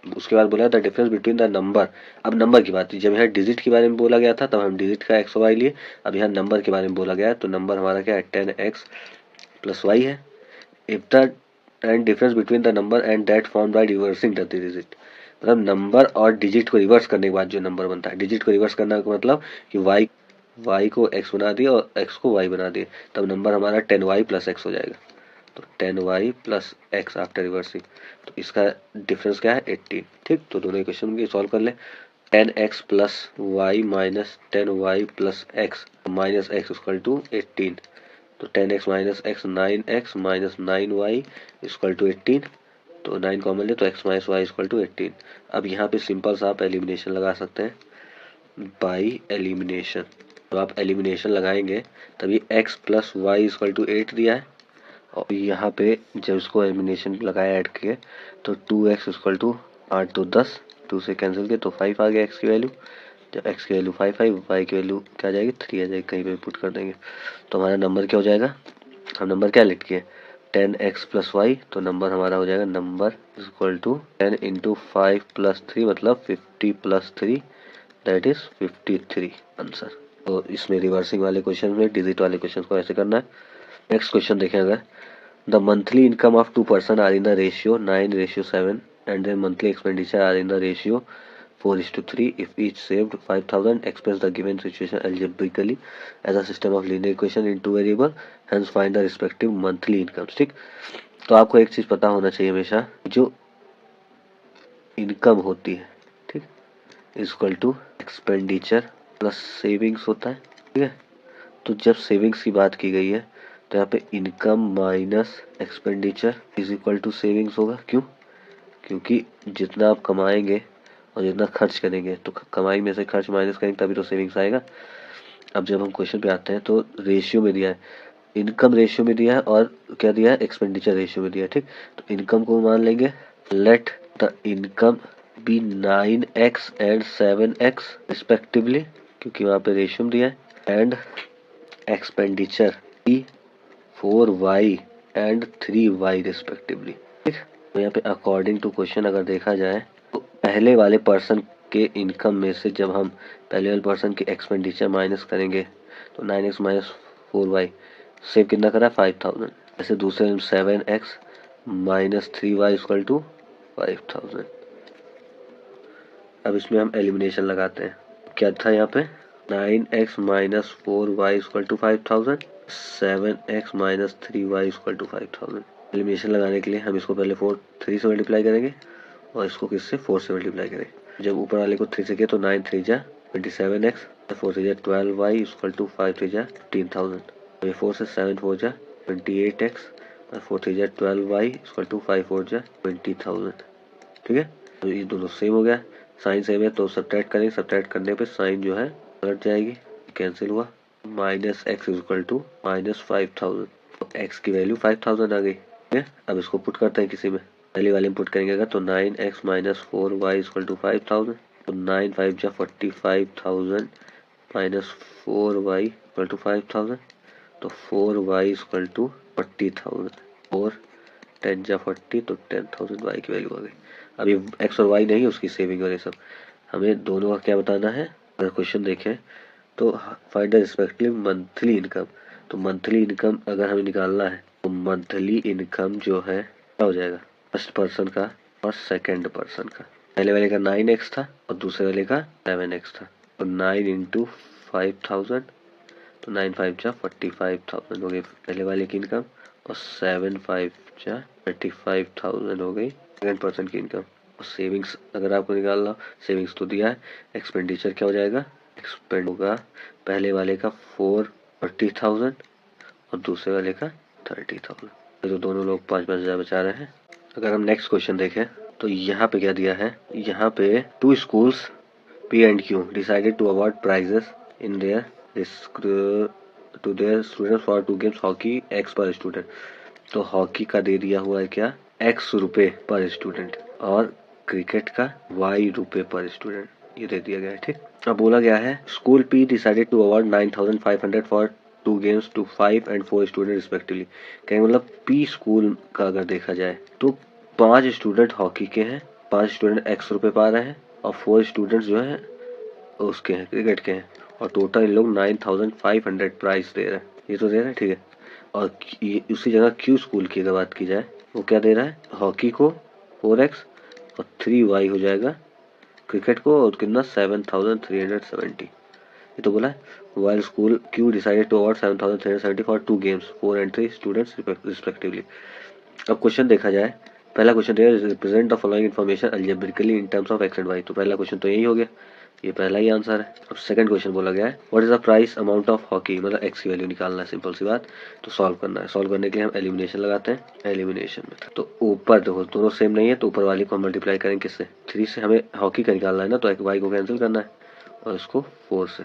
उसके बाद बोला the difference between the number, अब नंबर की बात, जब यहाँ डिजिट के बारे में बोला गया था तब हम डिजिट का एक्स वाई लिए, अब यहाँ नंबर के बारे में बोला गया तो नंबर हमारा क्या है, 10x प्लस वाई है। If the end difference between the number and that form by reversing the digit, मतलब नंबर और डिजिट को रिवर्स करने के बाद जो नंबर बनता है, डिजिट को रिवर्स करने का मतलब कि वाई को एक्स बना दिए और एक्स को वाई बना दिए, तब नंबर हमारा 10y प्लस एक्स हो जाएगा। तो 10y plus x after reversing, तो इसका डिफरेंस क्या है, 18। ठीक, तो दोनों इक्वेशन को सॉल्व कर ले, 10x plus y minus 10y plus x minus x equal to 18, तो 10x minus x 9x minus 9y equal to 18, तो 9 कॉमन ले तो x minus y equal to 18। अब यहाँ पे सिंपल सा आप एलिमिनेशन लगा सकते हैं बाई एलिमिनेशन। तो आप एलिमिनेशन लगाएंगे तब ये x plus y equal to 8 दिया है, और यहाँ पे जब इसको एलिमिनेशन लगाया ऐड किए तो 2x इक्वल टू 8 तो 10, 2 से कैंसिल किए तो 5 आ गया x की वैल्यू। जब x की वैल्यू 5 आई, y की वैल्यू क्या आ जाएगी, 3 आ जाएगी, कहीं पे पुट कर देंगे तो हमारा नंबर क्या हो जाएगा, हम नंबर क्या लिख किए 10x प्लस वाई, तो नंबर हमारा हो जाएगा number equal to 10 into 5 plus 3 मतलब 50 प्लस 3 दैट इज 53 आंसर। तो इसमें रिवर्सिंग वाले क्वेश्चन में डिजिट वाले क्वेश्चन को ऐसे करना है। नेक्स्ट क्वेश्चन देखें अगर, the monthly income of 2 person are in the ratio 9:7 and then monthly expenditure are in the ratio 4:3. If each saved 5,000, express the given situation algebraically as a system of linear equation in two variable. Hence find the respective monthly incomes. ठीक, तो आपको एक चीज पता होना चाहिए हमेशा, जो इनकम होती है, ठीक, equal to expenditure plus savings होता है. ठीक है, तो जब सेविंग्स की बात की गई है तो यहाँ पे income minus expenditure is equal to savings होगा. क्यों? क्योंकि जितना आप कमाएंगे और जितना खर्च करेंगे तो कमाई में से खर्च माइनस करेंगे तभी तो सेविंग्स आएगा. अब जब हम क्वेश्चन पे आते हैं तो रेशियो में दिया है, इनकम रेशियो में दिया है और क्या दिया है, एक्सपेंडिचर रेशियो में दिया है. ठीक, तो इनकम को मान लेंगे, let the income be 9x and 7x respectively, क्योंकि वहाँ पे रेशियो में दिया है, and expenditure be 4y and 3y respectively. ठीक, तो यहाँ पे अकॉर्डिंग टू क्वेश्चन अगर देखा जाए तो पहले वाले पर्सन के इनकम में से जब हम पहले वाले पर्सन के एक्सपेंडिचर माइनस करेंगे तो 9x माइनस 4y सेव कितना करा, 5,000. ऐसे दूसरे 7x minus 3y equal to 5,000. अब इसमें हम एलिमिनेशन लगाते हैं. क्या था यहाँ पे, 9x minus 4y equal to 5,000, 7x minus 3y equal to 5,000. Elimination लगाने के लिए हम इसको पहले 3 से मल्टीप्लाई करेंगे और इसको किससे, 4 से मल्टीप्लाई करेंगे. जब ऊपर वाले को 3 से किया तो 9 3 जा 27x, 4 से जा 12y इक्वल टू 5 3 जा 15,000. 4 से 7 4 जा 28x, 4 3 जा 12y इक्वल टू 5 4 जा 20,000. ठीक है, तो ये दोनों सेम हो गया, साइन सेम है तो सब्ट्रैक्ट करेंगे, सब्ट्रैक्ट करने पे साइन जो है पलट जाएगी, कैंसिल हुआ. Minus x equal to minus 5,000, तो एक्स की वैल्यू 5,000 आ गई. ठीक है, अब इसको पुट करते हैं किसी में, पहली वाले में पुट करेंगे अगर तो 9x minus 4y equal to 5,000, तो 9 5 जा 45,000 माइनस 4y इक्वल टू 5,000, तो 4y इक्वल टू 40,000 और 10 जा 40 तो 10,000 y की वैल्यू आ गई. अब ये x और y नहीं, उसकी सेविंग और ये सब, हमें दोनों का क्या बताना है. अगर क्वेश्चन देखें तो find the respective monthly income, तो मंथली इनकम अगर हमें निकालना है तो मंथली इनकम जो है क्या हो जाएगा, फर्स्ट पर्सन का और सेकंड पर्सन का. पहले वाले का 9x था और दूसरे वाले का 7x था, तो 9 इंटू 5,000, तो 9 5 जा 45,000 हो गई पहले वाले की इनकम, और 7 5 जा 35,000 हो गई सेकंड पर्सन की इनकम. और सेविंग्स अगर आपको निकालना हो, सेविंग्स तो दिया है, एक्सपेंडिचर क्या हो जाएगा, एक्सपेंड होगा पहले वाले का 40,000 और दूसरे वाले का 30,000. तो दोनों लोग 5,000 बचा रहे हैं. अगर हम नेक्स्ट क्वेश्चन देखें तो यहाँ पे क्या दिया है, यहाँ पे 2 schools P and Q decided to award prizes in their to their students for 2 games hockey x पर स्टूडेंट. तो हॉकी का दे दिया हुआ है क्या, x रुपए पर स्टूडेंट, और क्रिकेट का y रुपए पर स्टूडेंट, ये दे दिया गया है. ठीक, अब बोला गया है school P decided to award 9,500 for 2 games to 5 and 4 student respectively. कहेंगे मतलब P स्कूल का अगर देखा जाए तो 5 स्टूडेंट हॉकी के हैं, 5 स्टूडेंट x रुपए पा रहे हैं और 4 स्टूडेंट्स जो हैं उसके हैं क्रिकेट के हैं, और टोटल इन लोग 9,500 प्राइस दे रहे हैं. ये तो दे रहे हैं. ठीक है, और उसी जगह क्यू स्कूल की अगर बात की जाए वो क्या दे रहा है, हॉकी को 4x और 3y हो जाएगा क्रिकेट को, और कितना 7,370. ये तो बोला है while school Q decided to award 7,370 for 2 games 4 and 3 students respectively. अब क्वेश्चन देखा जाए, पहला क्वेश्चन दिया represent the following information algebraically in terms of x and y. तो पहला क्वेश्चन तो यही हो गया, ये पहला ही आंसर है. अब सेकंड क्वेश्चन बोला गया है what is the price amount of hockey, मतलब एक्स की वैल्यू निकालना है, सिंपल सी बात. तो सॉल्व करना है, सॉल्व करने के लिए हम एलिमिनेशन लगाते हैं. एलिमिनेशन में तो ऊपर देखो दोनों सेम नहीं है, तो ऊपर वाले को हम मल्टीप्लाई करेंगे किससे, 3 से. हमें हॉकी का निकालना है ना, तो वाई को कैंसिल करना है और इसको 4 से.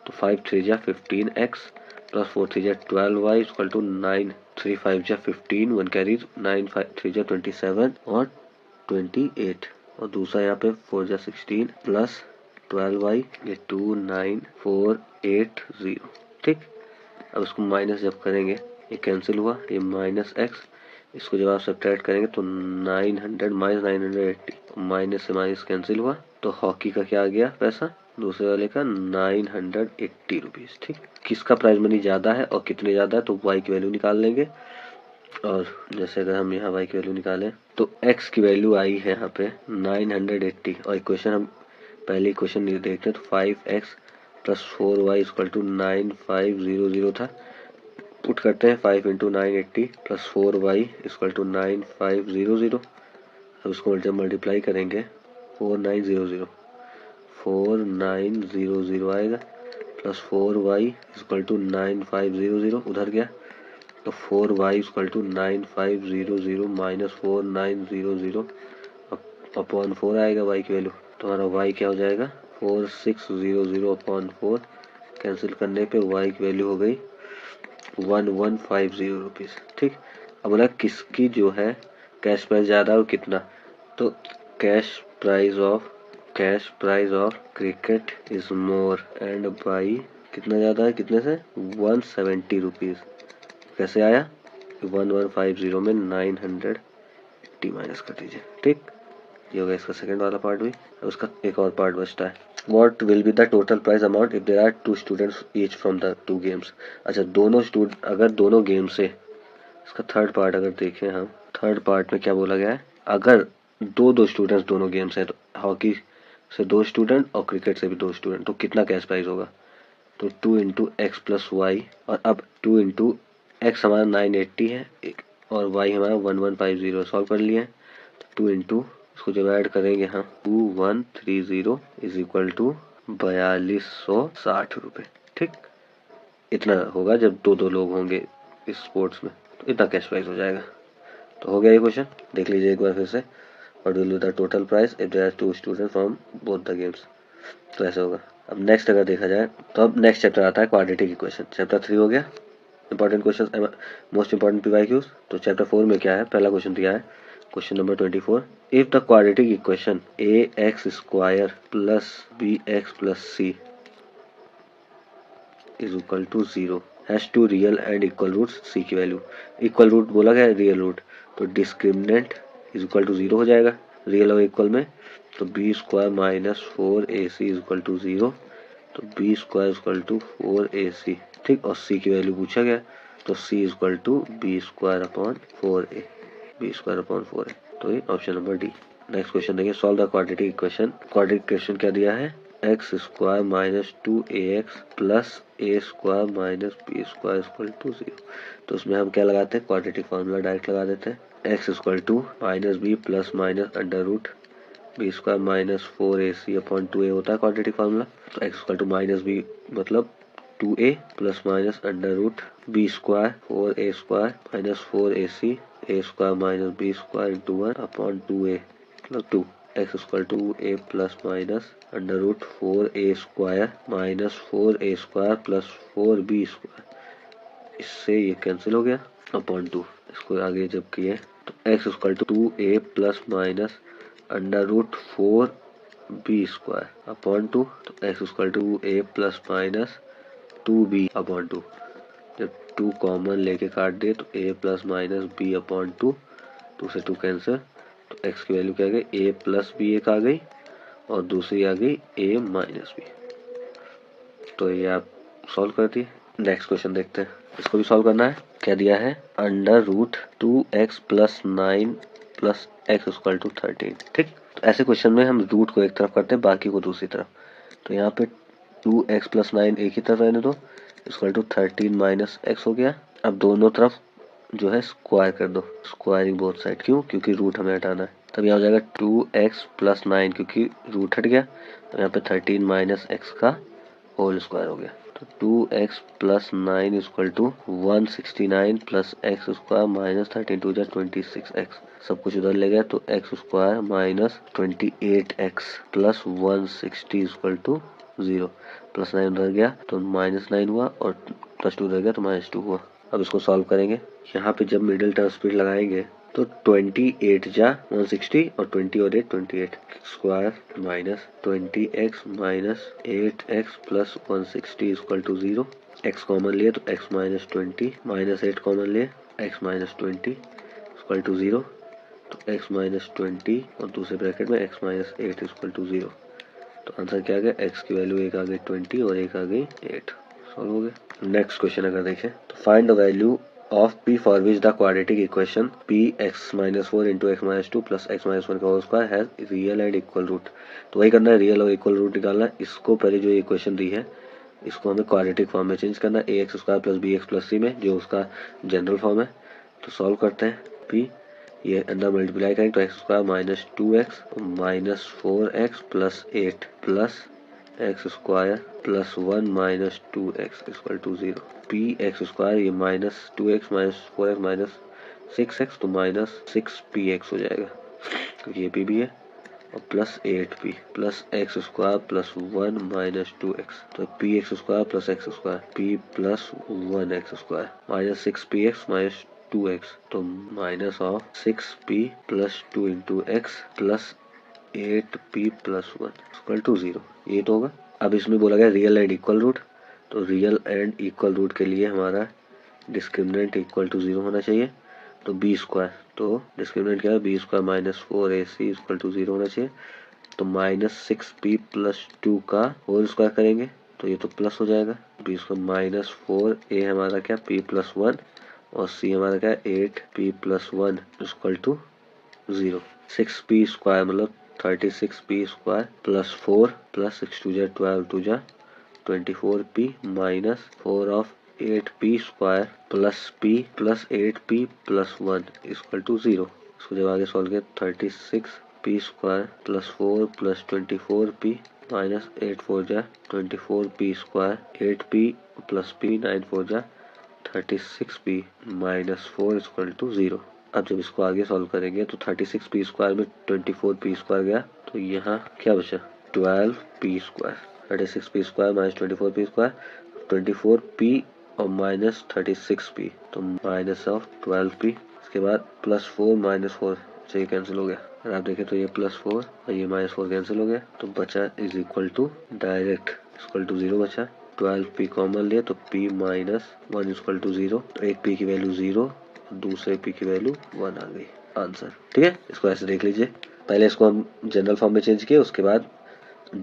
तो 5 3 जा 15x प्लस 4 3 जा 12y इक्वल टू 9 3 5 जा 15 1 कैरीज 9 5 3 जा 27 और 28, और दूसरा यहाँ पे 4 जा 16 प्लस 12y ये 29480. ठीक, अब इसको माइनस जब करेंगे ये कैंसिल हुआ, ये माइनस एक्स, इसको जब आप सब्ट्रैक्ट करेंगे तो 900 माइनस 980, माइनस से माइनस कैंसिल हुआ, तो हॉकी का क्या आ गया पैसा दूसरे वाले का 980 रुपीज़। ठीक, किसका प्राइस मनी ज़्यादा है और कितने ज़्यादा है तो y की वैल्यू निकाल लेंगे। और जैसे अगर हम यहाँ y की वैल्यू निकालें तो x की वैल्यू आई है यहाँ पे 980 और इक्वेशन हम पहले इक्वेशन नहीं देखते तो 5x plus 4y equal to 9500 था। पुट करते हैं 5 into 980 plus 4y equal to 9500। अब इसको जब मल्टीप्लाई करेंगे 4900 आएगा प्लस 4y इक्वल टू 9500 उधर गया तो 4y equal to 9500 minus 4900 upon 4 आएगा y की वैल्यू। तो हमारा y क्या हो जाएगा 4600 अपॉन 4। कैंसिल करने पे y की वैल्यू हो गई 1150 रुपीज़। ठीक, अब बोला किसकी जो है कैश प्राइस ज़्यादा और कितना, तो cash price of cricket is more and by कितना ज़्यादा है कितने से 170 रुपीज़। कैसे आया 1150 में 980 माइनस कर दीजिए। ठीक, ये हो गया इसका सेकंड वाला पार्ट भी। उसका एक और पार्ट बचता है, What will be the total price amount if there are 2 students each from the 2 games। अच्छा, दोनों स्टूडेंट अगर दोनों गेम से, इसका थर्ड पार्ट अगर देखें हम, थर्ड पार्ट में क्या बोला गया है, अगर दो स्टूडेंट्स दोनों गेम्स हैं तो हॉकी से 2 स्टूडेंट और क्रिकेट से भी 2 स्टूडेंट, तो कितना कैश प्राइस होगा, तो 2 इंटू एक्स प्लस वाई। और अब 2 इंटू एक्स हमारा 980 है और वाई हमारा 1150 सॉल्व कर लिए हैं। तो 2 इंटू इसको जब ऐड करेंगे हम 2130 इज इक्वल टू 4260 रुपये। ठीक, इतना होगा जब दो लोग होंगे इस स्पोर्ट्स में, तो इतना कैश प्राइस हो जाएगा। तो हो गया ये क्वेश्चन, देख लीजिए एक बार फिर से। What will be the total price if there are 2 student from both the games. तो ऐसे होगा। अब नेक्स्ट अगर देखा जाए तो अब नेक्स्ट चैप्टर आता है क्वाड्रेटिक इक्वेशन। चैप्टर 3 हो गया important question, most important PYQs. तो चैप्टर 4 में क्या है, पहला क्वेश्चन दिया है, question number 24, if the quadratic equation a x square plus b x plus c is equal to 0 has two real and equal roots, c की value, equal root बोला गया है रियल रूट, तो डिस्क्रिमिनेंट इज इक्वल टू 0 हो जाएगा real और equal में। तो b square minus 4ac is equal to 0, तो b square equal to 4ac। ठीक, और सी की वैल्यू पूछा गया तो c equal to b square upon 4a, b square upon 4a। तो ये option number D. Next question देखिए, solve the quadratic equation. Quadratic equation क्या दिया है, एक्स स्क्वायर माइनस 2ax प्लस a square minus b square equal to 0। तो उसमें हम क्या लगाते हैं, क्वाड्रेटिक फार्मूला डायरेक्ट लगा देते हैं। X equal to minus b plus minus under root b square minus 4ac upon 2a होता है क्वाड्रेटिक फार्मूला। तो x equal to minus b मतलब 2a plus minus under root b square 4a square minus 4ac a square minus b square into 1 upon 2a मतलब 2। X equal to a plus minus under root 4a square minus 4a square plus 4b square, इससे ये cancel हो गया upon 2। इसको आगे जब किए तो x equal to 2a plus minus under root 4b square upon 2, तो x equal to a plus minus 2b upon 2। जब 2 कॉमन लेके काट दे तो a plus minus b upon 2, 2 से 2 कैंसिल, तो x की वैल्यू क्या आ गई, a प्लस बी एक आ गई और दूसरी आ गई a माइनस बी। तो ये आप सॉल्व कर दिए। नेक्स्ट क्वेश्चन देखते हैं, इसको भी सॉल्व करना है। क्या दिया है, under root 2x plus 9 plus x equal to 13। ठीक, तो ऐसे क्वेश्चन में हम रूट को एक तरफ करते हैं बाकी को दूसरी तरफ। तो यहाँ पे 2x प्लस 9 एक ही तरफ रहने दो, इक्वल टू 13 माइनस एक्स हो गया। अब दोनों तरफ जो है स्क्वायर कर दो, स्क्वायरिंग बोथ साइड, क्यों, क्योंकि रूट हमें हटाना है। तब यहाँ हो जाएगा 2x प्लस 9 क्योंकि रूट हट गया, तो यहाँ पे 13 माइनस एक्स का होल स्क्वायर हो गया। तो 2x plus 9 equal to 169 plus x square minus 13 two 26x, सब कुछ उधर ले गया तो x square minus 28x plus 160 equal to 0, plus 9 उधर गया तो माइनस 9 हुआ और प्लस 2 उधर गया तो माइनस 2 हुआ। अब इसको सॉल्व करेंगे, यहाँ पे जब मिडिल टर्म स्पीड लगाएंगे तो 28 जा 160 और 20 और 8 28 square minus 20x minus 8x plus 160 equal to 0। x common लिए तो x माइनस 20 माइनस 8 कॉमन लिए x माइनस 20 इक्वल टू 0, तो x माइनस 20 और दूसरे ब्रैकेट में x माइनस 8 इक्वल टू 0। तो आंसर क्या आ गया, x की वैल्यू एक आ गई 20 और एक आ गई 8। सॉल्व हो गया। नेक्स्ट क्वेश्चन अगर देखें तो find the value of p for which the quadratic equation px-4 into x minus 2 plus x minus 1 का whole square has real and equal root. तो वही करना है, रियल और इक्वल रूट निकालना है। इसको पहले जो इक्वेशन दी है इसको हमें क्वाड्रेटिक फॉर्म में चेंज करना है, ax square plus bx plus c में, जो उसका जनरल फॉर्म है। तो सॉल्व करते हैं। p ये अंदर मल्टीप्लाई करेंगे तो x square minus 2x minus 4x plus 8 plus x square plus 1 minus 2x equal to 0। P x square ये minus 2x minus 4x minus 6x तो माइनस 6px हो जाएगा क्योंकि ये p भी है, और plus 8p plus x square plus 1 minus 2x तो p x square plus x square p plus 1x square minus 6px minus 2x तो minus of 6p plus 2 into x plus 8p plus 1 equal to 0। ये तो होगा। अब इसमें बोला गया real and equal root, तो रियल एंड इक्वल रूट के लिए हमारा डिस्क्रिमिनेंट इक्वल टू 0 होना चाहिए। तो बी स्क्वायर, तो डिस्क्रिमिनेंट क्या है, b square minus 4ac equal to 0 होना चाहिए। तो माइनस 6p प्लस 2 का होल स्क्वायर करेंगे तो ये तो प्लस हो जाएगा। बी स्क्वायर माइनस 4a हमारा क्या p प्लस 1 और c हमारा क्या 8p plus 1 equal to 0। 6p square मतलब 36p square plus 4 plus 6 to जा 12 टू जा 24p minus 4 of 8p square plus p plus 8p plus 1 equal to 0। इसको जब आगे सॉल्व किया 36p square plus 4 plus 24p minus 8 4 जा 24p square 8p plus p 9 4 जा 36p माइनस 4 इक्वल टू 0। अब जब इसको आगे सॉल्व करेंगे तो 36p स्क्वायर में 24p स्क्वायर गया तो यहाँ क्या बचा 12p square. 36p square minus 24p square 24p और माइनस 36p तो माइनस ऑफ 12p। इसके बाद प्लस 4 माइनस 4 से ये कैंसिल हो गया। अगर आप देखें तो ये प्लस 4 और ये माइनस 4 कैंसिल हो गया तो बचा is equal to direct equal to 0 बचा। 12p कॉमन लिया तो p माइनस 1 इक्वल टू 0 तो एक p की वैल्यू 0 दूसरे p की वैल्यू 1 आ गई आंसर। ठीक है, इसको ऐसे देख लीजिए। पहले इसको हम जनरल फॉर्म में चेंज किए, उसके बाद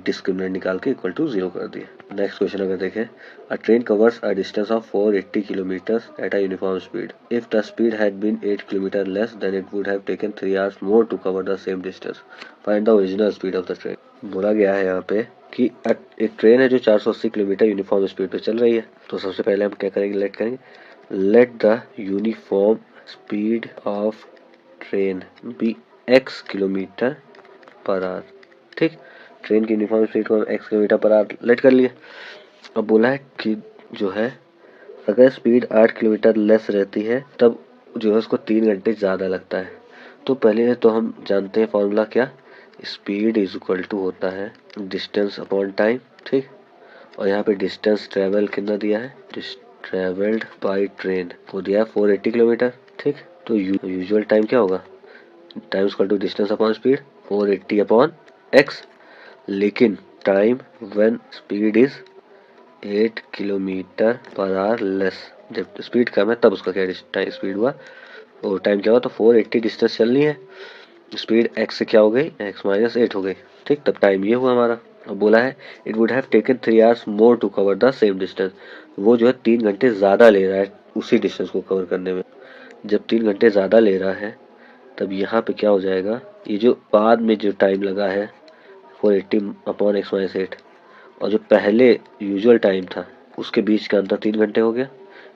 डिस्क्रिमिनेंट निकाल के इक्वल टू 0 कर दिए। नेक्स्ट क्वेश्चन अगर देखें, a train covers a distance of 480 kilometres at a uniform speed. If the speed had been 8 kilometre less than it would have taken 3 hours more to cover the same distance. Find the original speed of the train. बोला गया है यहाँ पे कि एक train है जो 480 kilometre uniform speed पे चल रही है। तो सबसे पहले हम क्या करेंगे, let the uniform speed of train be x kilometre per hour. ठीक, ट्रेन की यूनिफॉर्म स्पीड को x kilometre per hour let कर लिए। अब बोला है कि जो है अगर स्पीड 8 किलोमीटर लेस रहती है तब जो है उसको 3 घंटे ज़्यादा लगता है। तो पहले तो हम जानते हैं फॉर्मूला क्या, स्पीड इज इक्वल टू होता है डिस्टेंस अपॉन टाइम। ठीक, और यहाँ पे डिस्टेंस ट्रेवल कितना दिया है, ट्रेवल्ड बाय ट्रेन को दिया है 480 किलोमीटर। ठीक, तो यूजुअल टाइम क्या होगा, time equal to distance upon speed 480 upon x। लेकिन time when speed is 8 kilometre per hour less, जब स्पीड कम है तब उसका क्या टाइम स्पीड हुआ और टाइम क्या हुआ, तो 480 डिस्टेंस चलनी है, स्पीड x से क्या हो गई, x माइनस 8 हो गई। ठीक, तब टाइम ये हुआ हमारा। अब बोला है it would have taken 3 hours more to cover the same distance. वो जो है 3 घंटे ज़्यादा ले रहा है उसी डिस्टेंस को कवर करने में। जब 3 घंटे ज़्यादा ले रहा है तब यहाँ पे क्या हो जाएगा, ये जो बाद में जो टाइम लगा है 480 अपॉन x माइनस 8 और जो पहले यूजुअल टाइम था उसके बीच का अंतर 3 घंटे हो गया,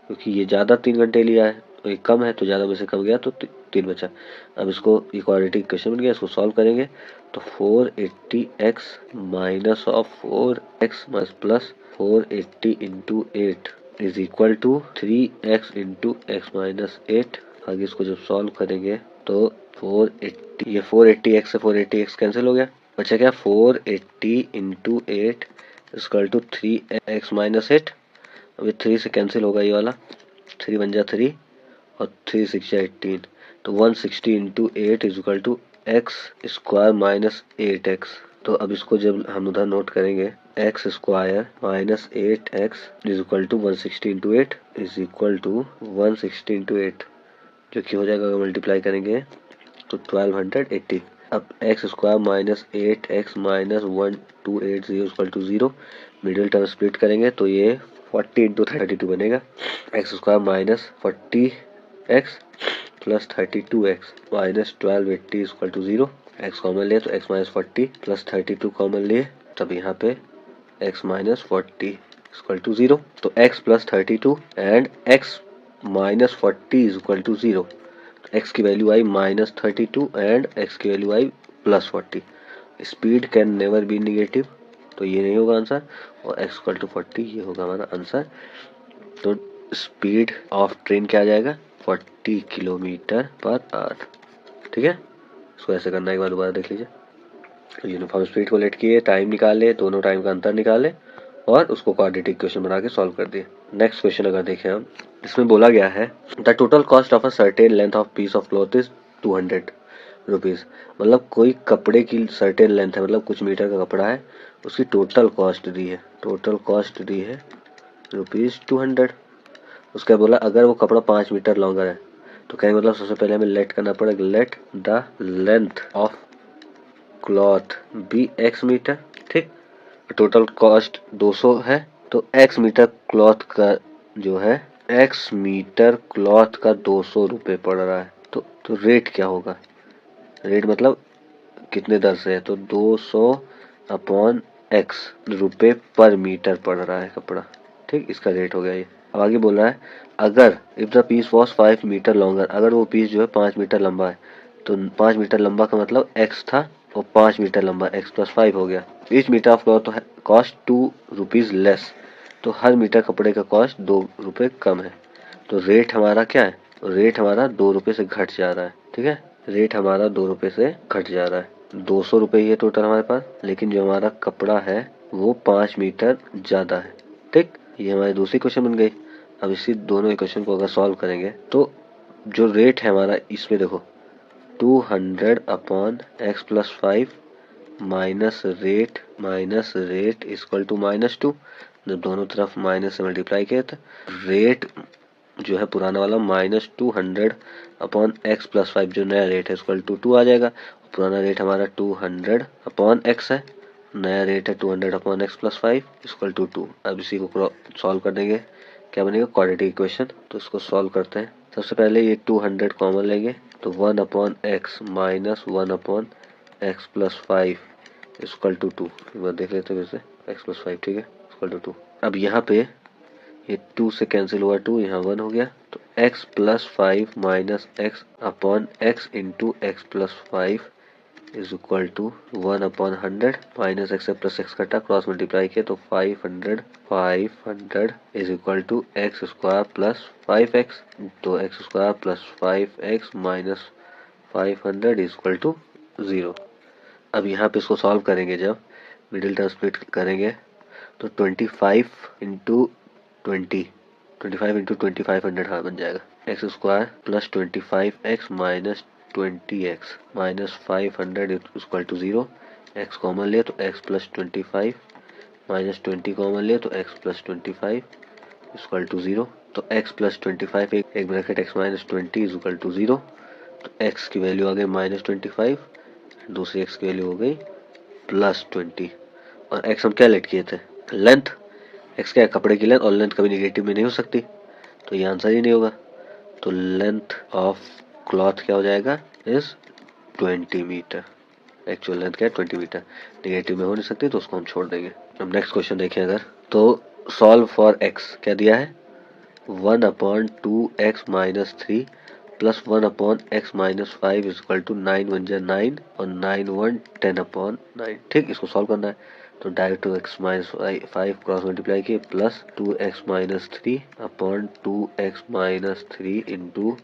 क्योंकि ये ज़्यादा 3 घंटे लिया है और ये कम है तो ज़्यादा में से कम गया तो 3 बचा। अब इसको इक्वालिटी क्वेश्चन बन गया, इसको सॉल्व करेंगे तो 480x minus of 4x plus 480 into 8 is equal to 3x into x minus 8। आगे इसको जब सॉल्व करेंगे तो 480, ये 480x से 480x कैंसिल हो गया, बचा क्या 480 into 8 equal to 3x minus 8। अभी 3 से कैंसिल होगा ये वाला, 3 बन जा 3 और 3 6 जा 18 तो 160 into 8 is equal to x square minus 8x। तो अब इसको जब हम उधर नोट करेंगे x square minus 8x is equal to 160 into 8 is equal to 160 into 8 जो कि हो जाएगा, अगर मल्टीप्लाई करेंगे तो 1280। अब x square minus 8x minus 1280 equal to 0। Middle term split करेंगे तो ये 40 इंटू 32 बनेगा। X square minus 40x plus 32x minus 1280 equal to 0। X common लिए तो एक्स माइनस 40 प्लस 32 कॉमन लिए, तब यहाँ पे x माइनस 40 इक्वल टू 0। तो x plus 32 and x minus 40 is equal to 0। x की वैल्यू आई माइनस 32 एंड x की वैल्यू आई plus 40। Speed can never be negative, तो ये नहीं होगा आंसर, और x इक्वल टू 40 ये होगा हमारा आंसर। तो स्पीड ऑफ ट्रेन क्या आ जाएगा, 40 किलोमीटर पर आवर। ठीक है, इसको ऐसे करना, एक बार दोबारा देख लीजिए। यूनिफॉर्म स्पीड को लेट किए, टाइम निकाले, दोनों टाइम का अंतर निकाले और उसको क्वाड्रेटिक इक्वेशन बना के सॉल्व कर दिए। नेक्स्ट क्वेश्चन अगर देखें हम, इसमें बोला गया है the total cost of a certain length of peace of cloth is 200 rupees. मतलब कोई कपड़े की सर्टेन लेंथ है, मतलब कुछ मीटर का कपड़ा है, उसकी टोटल कॉस्ट दी है, टोटल कॉस्ट दी है ₹200। उसका बोला अगर वो कपड़ा 5 मीटर लॉन्गर है तो कहेंगे मतलब सबसे पहले हमें लेट करना पड़ेगा, let the length of cloth be x metre. ठीक, टोटल कॉस्ट 200 है तो x मीटर क्लॉथ का जो है, x मीटर क्लॉथ का 200 रुपये पड़ रहा है। तो रेट क्या होगा, रेट मतलब कितने दर से है, तो 200 अपॉन x रुपये पर मीटर पड़ रहा है कपड़ा। ठीक, इसका रेट हो गया ये। अब आगे बोल रहा है अगर if the piece was 5 metre longer, अगर वो पीस जो है 5 मीटर लंबा है, तो 5 मीटर लंबा का मतलब x था और 5 मीटर लंबा, x प्लस 5 हो गया। Each metre of cloth cost 2 rupees less, तो हर मीटर कपड़े का कॉस्ट 2 रुपये कम है। तो रेट हमारा क्या है, रेट हमारा 2 रुपये से घट जा रहा है। ठीक है, रेट हमारा 2 रुपये से घट जा रहा है। 200 रुपये ही है टोटल हमारे पास, लेकिन जो हमारा कपड़ा है वो 5 मीटर ज़्यादा है। ठीक, ये हमारी दूसरी क्वेश्चन बन गई। अब इसी दोनों इक्वेशन को अगर सॉल्व करेंगे तो जो रेट है हमारा, इसमें देखो 200 upon x plus 5 minus rate equal to -2। जब दोनों तरफ माइनस से मल्टीप्लाई किया था, रेट जो है पुराना वाला -200 अपॉन एक्स प्लस 5, जो नया रेट है इक्वल टू 2 आ जाएगा। पुराना रेट हमारा 200 अपॉन एक्स है, नया रेट है 200 upon x plus 5 equal to 2। अब इसी को सॉल्व कर देंगे, क्या बनेगा, क्वाड्रेटिक इक्वेशन। तो इसको सॉल्व करते हैं। सबसे पहले ये 200 कॉमन लेंगे तो 1 upon x minus 1 upon x plus 5 equal to 2। एक बार देख लेते हैं फिर से, एक्स प्लस 5 ठीक है इक्वल टू 2। अब यहाँ पे ये 2 से कैंसिल हुआ, 2 यहाँ 1 हो गया, तो x plus 5 minus x upon x into x plus 5 is equal to 1 अपॉन 100 माइनस एक्स प्लस एक्स कटा, क्रॉस मल्टीप्लाई किया तो 500 is equal to x square plus 5x। तो x square plus 5x minus 500 is equal to 0। अब यहाँ पे इसको solve करेंगे, जब मिडिल टर्म स्प्लिट करेंगे तो 25 इंटू 2500 हाँ बन जाएगा, x square plus 25x minus 20x minus 500 equal to 0। X common ले तो x प्लस 25 माइनस 20 कॉमन ले तो x प्लस 25 इक्वल टू 0। तो x प्लस 25 एक bracket x minus 20 is equal to 0। तो x की वैल्यू आ गई -25, दूसरी x की वैल्यू हो गई +20। और x हम क्या लेट किए थे, लेंथ। x क्या है, कपड़े की लेंथ, और लेंथ कभी नेगेटिव में नहीं हो सकती, तो ये आंसर ही नहीं होगा। तो लेंथ ऑफ क्लॉथ क्या हो जाएगा, इज 20 मीटर। एक्चुअल लेंथ क्या है, 20 मीटर, नेगेटिव में हो नहीं सकती तो उसको हम छोड़ देंगे। अब नेक्स्ट क्वेश्चन देखें अगर, तो सॉल्व फॉर x क्या दिया है, 1 upon 2x minus 3 plus 1 upon x minus 5 is equal to 9 1 जा 9 और 9 1 10 अपॉन 9। ठीक, इसको सॉल्व करना है तो direct 2x minus 5 cross multiply किए plus 2x minus 3 upon 2x minus 3 into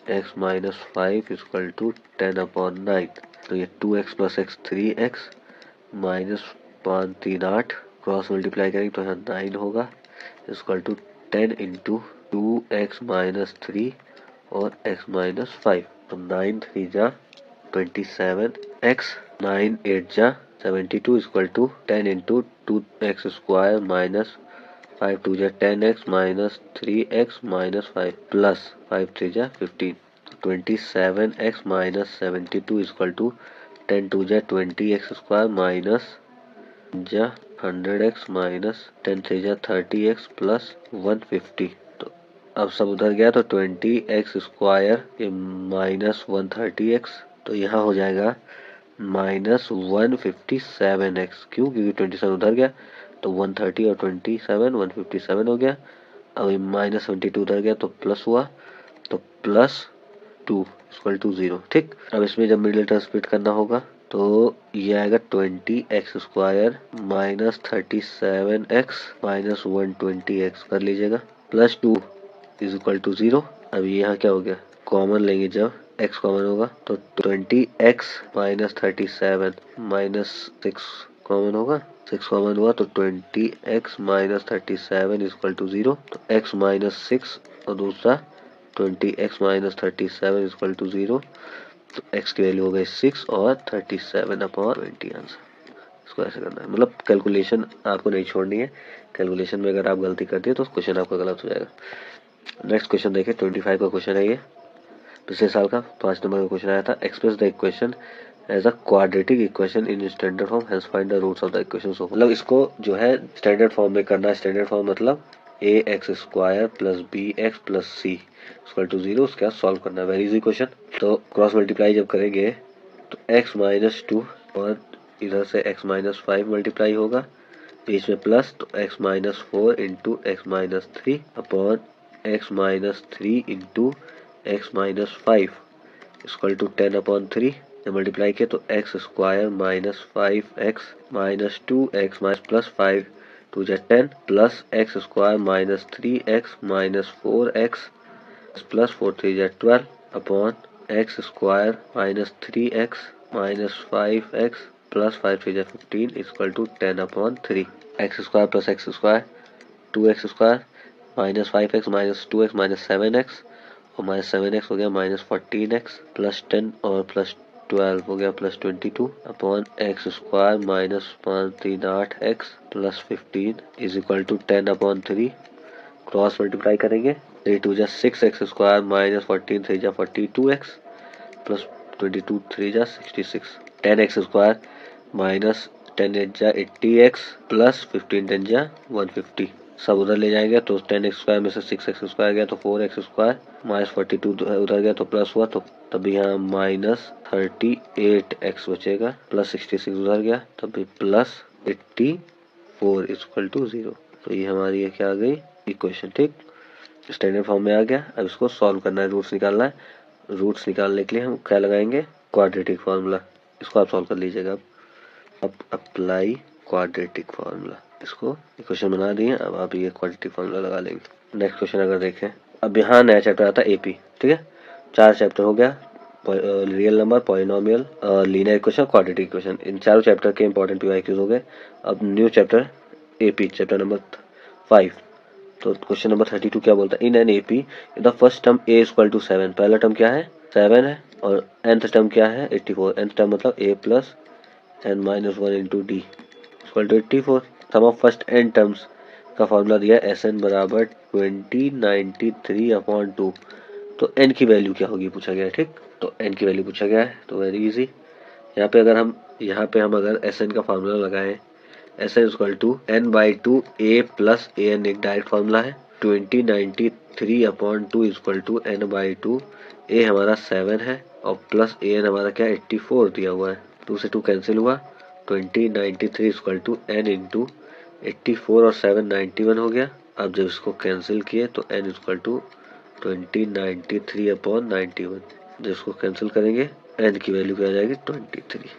x minus 5 equal to 10 upon 9। तो ये 2x plus x 3x minus 5 3 8 cross multiply करेंगे तो यहाँ 9 होगा equal to 10 into 2x minus 3 और x माइनस 5। तो 9 3 जा 27x 9 8 जा 72 equal to 10 into 2x square minus 5 2 जा 10x minus 3x minus 5 plus 5 3 जा 15। 27x minus 72 equal to 10 to जा 20x² माइनस जा 100x माइनस 10 3 जा 30x प्लस 150। तो अब सब उधर गया तो 20x² माइनस 130x, तो यहाँ हो जाएगा माइनस 157x। क्यों? क्योंकि 27 उधर गया तो 130 और 27 157 हो गया। अब माइनस 72 उधर गया तो प्लस हुआ, तो प्लस 2 इक्वल टू 0। ठीक, अब इसमें जब मिडिल टर्म स्प्लिट करना होगा तो ये आएगा 20x² minus 37x minus 120x कर लीजिएगा, प्लस 2 इज इक्वल टू 0। अब यहाँ क्या हो गया, कॉमन लेंगे, जब x कॉमन होगा तो 20x माइनस 37 माइनस 6 कॉमन होगा, 6 कॉमन हुआ तो 20x माइनस 37 इक्वल टू 0। तो x माइनस 6 और दूसरा 20x माइनस 37 इक्वल टू 0। तो x की वैल्यू हो गई 6 और 37/20 आंसर। इसको ऐसे करना है, मतलब कैलकुलेशन आपको नहीं छोड़नी है। कैलकुलेशन में अगर आप गलती करते हैं तो क्वेश्चन आपका गलत हो जाएगा। नेक्स्ट क्वेश्चन देखिए, 25 का क्वेश्चन है ये, पिछले साल का 5 नंबर का क्वेश्चन आया था। Express the equation as a quadratic equation in standard form, hence find the roots of the equation. So मतलब इसको जो है स्टैंडर्ड फॉर्म में करना है। स्टैंडर्ड फॉर्म मतलब ax² plus bx plus c equal to 0, उसके बाद सॉल्व करना है। Very easy question. तो क्रॉस मल्टीप्लाई जब करेंगे तो x माइनस 2 और इधर से x माइनस 5 मल्टीप्लाई होगा, बीच में प्लस, तो x minus 4 into x minus 3 upon x minus 3 into x minus 5 equal to 10/3। जब मल्टीप्लाई किया तो x² minus 5x minus 2x minus plus 5 2 जा 10 plus x² minus 3x minus 4x plus 4 3 जा 12 upon x² minus 3x minus 5x plus 5 3 जा 15 equal to 10/3। x² plus x² 2x² minus 5x minus 2x minus 7x और minus 7x हो गया minus 14x plus 10 और plus 12 हो गया plus 22 upon x² minus 5 3 8x plus 15 is equal to 10/3। Cross multiply करेंगे, 3 2 जा 6x² minus 14 3 जा 42x plus 22 3 जा 66। 10x² माइनस 10 8 जा 80x प्लस 15 10 जा 150। सब उधर ले जाएंगे तो 10x² में से 6x² गया तो 4x² माइनस 42 उधर गया तो प्लस हुआ, तो तभी यहाँ माइनस 38x बचेगा, प्लस 66 उधर गया तभी प्लस 84 इक्वल टू 0। तो ये हमारी ये क्या आ गई इक्वेशन। ठीक, स्टैंडर्ड फॉर्म में आ गया। अब इसको सॉल्व करना है, रूट्स निकालना है। रूट्स निकालने के लिए हम क्या लगाएंगे, क्वाड्रेटिक फार्मूला। इसको आप सॉल्व कर लीजिएगा। अब अप्लाई क्वाड्रेटिक फार्मूला, इसको इक्वेशन बना दिए, अब आप ये क्वाड्रेटिक फार्मूला लगा लेंगे। नेक्स्ट क्वेश्चन अगर देखें, अब यहाँ नया चैप्टर आता है एपी। ठीक है, 4 चैप्टर हो गया, real number, polynomial, linear equation, quadratic equation. इन चारों चैप्टर के इंपॉर्टेंट पीवाईक्यूज हो गए। अब new chapter AP, chapter number 5। तो क्वेश्चन नंबर 32 क्या बोलता है, in an AP the first term a equal to 7। पहला टर्म क्या है 7 है और nth टर्म क्या है 84। nth टर्म मतलब a plus n minus 1 into d equal to 84। Sum of first n terms का फॉर्मूला दिया Sn बराबर 2093/2। तो n की वैल्यू क्या होगी पूछा गया है। ठीक, तो n की वैल्यू पूछा गया है, तो वेरी इजी। यहाँ पे हम अगर Sn का फार्मूला लगाएं, Sn equal to n/2 a plus an, एक डायरेक्ट फार्मूला है। 2093/2 इक्वल टू n/2, a हमारा 7 है और प्लस an हमारा क्या 84 दिया हुआ है। 2 से 2 कैंसिल हुआ, 2093 इक्वल टू n इंटू 84 और 7 91 हो गया। अब जब इसको कैंसिल किए तो n इक्वल टू 2093/91। जब इसको कैंसिल करेंगे n की वैल्यू क्या आ जाएगी 23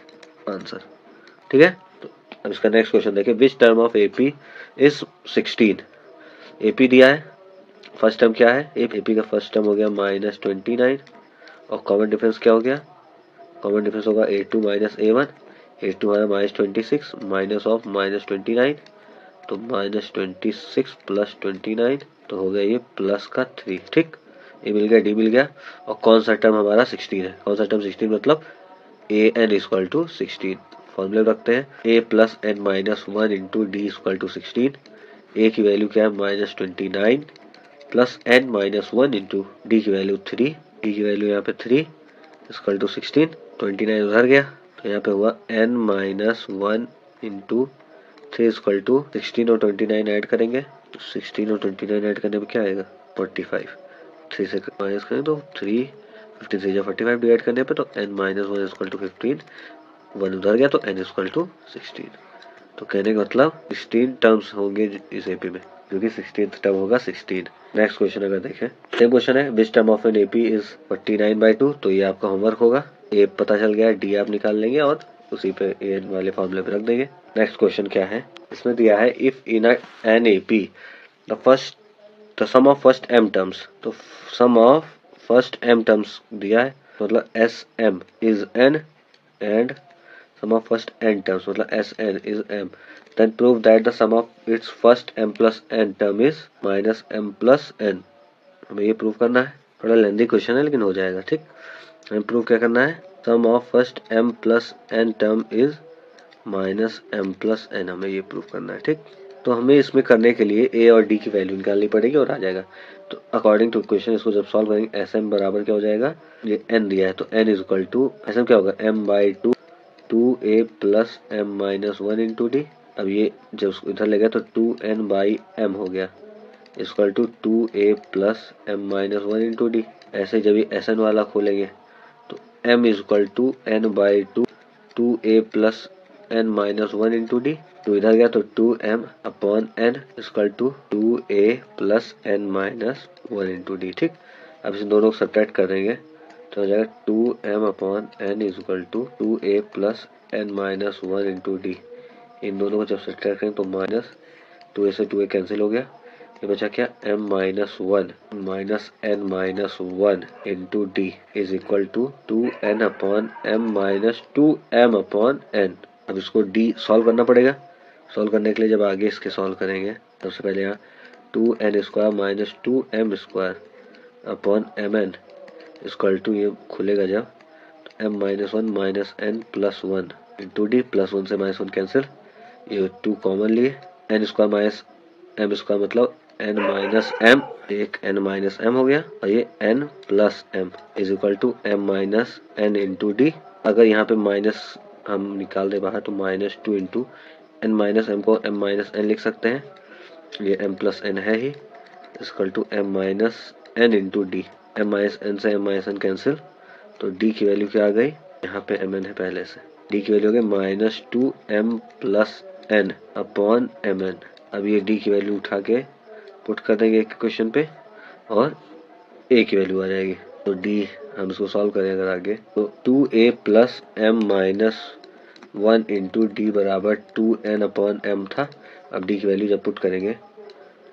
आंसर। ठीक है, तो अब इसका नेक्स्ट क्वेश्चन देखिए, which term of AP is 16। AP दिया है, फर्स्ट टर्म क्या है, एपी का फर्स्ट टर्म हो गया माइनस 29 और कॉमन डिफरेंस क्या हो गया, कॉमन डिफरेंस होगा a2 माइनस a1। a2 हमारा माइनस 26 माइनस ऑफ माइनस 29, तो माइनस 26 प्लस 29, तो हो गया ये प्लस का 3। ठीक, ए मिल गया, डी मिल गया, और कौन सा टर्म हमारा 16 है। कौन सा टर्म 16 मतलब ए एन इक्वल टू 16। फॉर्मूले रखते हैं, a plus n minus 1 into d equal to 16। A की वैल्यू क्या है minus 29 plus n minus 1 into d की वैल्यू 3। डी की वैल्यू यहाँ पे 3 इक्वल टू 16। 29 उधर गया तो यहाँ पे हुआ n minus 1 into 3 equal to 16 और 29 ऐड करेंगे तो 16 और 29 ऐड करने में क्या आएगा 45। 3 से माइनस करें तो 3 15 से 45 डिवाइड करने पे तो n माइनस 1 इक्वल टू 15, 1 उधर गया तो n इक्वल टू 16। तो कहने का मतलब 16 टर्म्स होंगे इस एपी में, क्योंकि 16th टर्म होगा 16। नेक्स्ट क्वेश्चन अगर देखें, सेम क्वेश्चन है which term of an AP is 49/2। तो ये आपका होमवर्क होगा, ए पता चल गया, डी आप निकाल लेंगे और उसी पे ए वाले फॉर्मूले पे रख देंगे। नेक्स्ट क्वेश्चन क्या है, इसमें दिया है if in an AP the sum of first m terms. तो sum of first m terms दिया है, मतलब S m is n and sum of first n terms मतलब Sn is m, then prove that the sum of its first m plus n term is minus m plus n। हमें ये prove करना है, थोड़ा lengthy question है लेकिन हो जाएगा। ठीक, हमें प्रूव क्या करना है, sum of first m plus n term is minus m plus n, हमें ये प्रूव करना है। ठीक, तो हमें इसमें करने के लिए a और d की वैल्यू निकालनी पड़ेगी और आ जाएगा। तो अकॉर्डिंग टू क्वेश्चन इसको जब सॉल्व करेंगे Sm बराबर क्या हो जाएगा, ये n दिया है तो n is equal to Sm क्या होगा m/2 2a plus m minus 1 into d. अब ये जब उसको इधर ले गया तो 2n बाई एम हो गया equal to 2a plus m minus 1 into d. ऐसे जब ये Sn वाला खोलेंगे तो m equal to n by 2a plus n minus 1 into d. तो इधर गया तो 2m upon n equal to 2a plus n minus 1 into d. ठीक, अब इस दोनों को सब्ट्रैक्ट कर देंगे तो हो जाएगा 2m upon n is equal to 2a plus n minus 1 into d. इन दोनों को जब सब्ट्रैक्ट करें तो माइनस 2a से 2a कैंसिल हो गया, ये बचा क्या m minus 1 minus n minus 1 into d is equal to 2n upon m minus 2m upon n। अब इसको d सॉल्व करना पड़ेगा। सॉल्व करने के लिए जब आगे इसके सॉल्व करेंगे सबसे पहले यहाँ 2n square minus 2m square upon mn equal to, ये खुलेगा जब तो m minus 1 minus n plus 1 into d, plus 1 से माइनस 1 कैंसिल, ये 2 कॉमन लिए, n square minus m square मतलब n माइनस m, एक n माइनस m हो गया और ये n plus m is equal to m minus n into d. अगर यहाँ पे माइनस हम निकाल दे बाहर तो minus 2 into n minus m को m माइनस n लिख सकते हैं, ये m प्लस n है ही equal to m minus n into d. m minus n से m माइनस n कैंसिल तो d की वैल्यू क्या आ गई, यहाँ पे mn है पहले से, d की वैल्यू हो गई minus 2m plus n upon mn। अब ये d की वैल्यू उठा के पुट कर देंगे एक क्वेश्चन पे और a की वैल्यू आ जाएगी। तो d हम इसको सॉल्व करें अगर आगे तो 2a plus m minus 1 into D बराबर 2n अपॉन m था। अब d की वैल्यू जब पुट करेंगे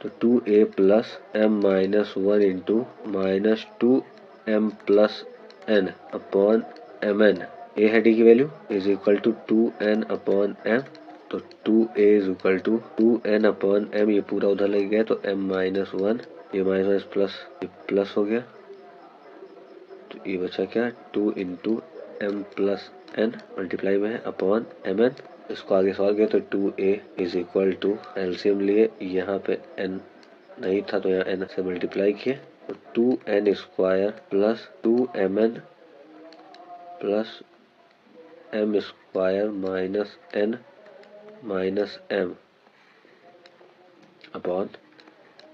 तो 2a plus m minus 1 into minus 2m plus n upon mn, ये है d की value is equal to 2n upon m। तो 2a is equal to 2n upon m, ये पूरा उधर लग गया तो m माइनस 1, ये माइनस प्लस, ये प्लस हो गया तो ये बचा क्या 2 into m plus n multiply में है अपॉन mn। इसको आगे सॉल्व किया तो 2a is equal to LCM लिए, यहाँ पे n नहीं था तो यहाँ n से मल्टीप्लाई किए तो 2n square plus 2mn plus m square minus n minus m upon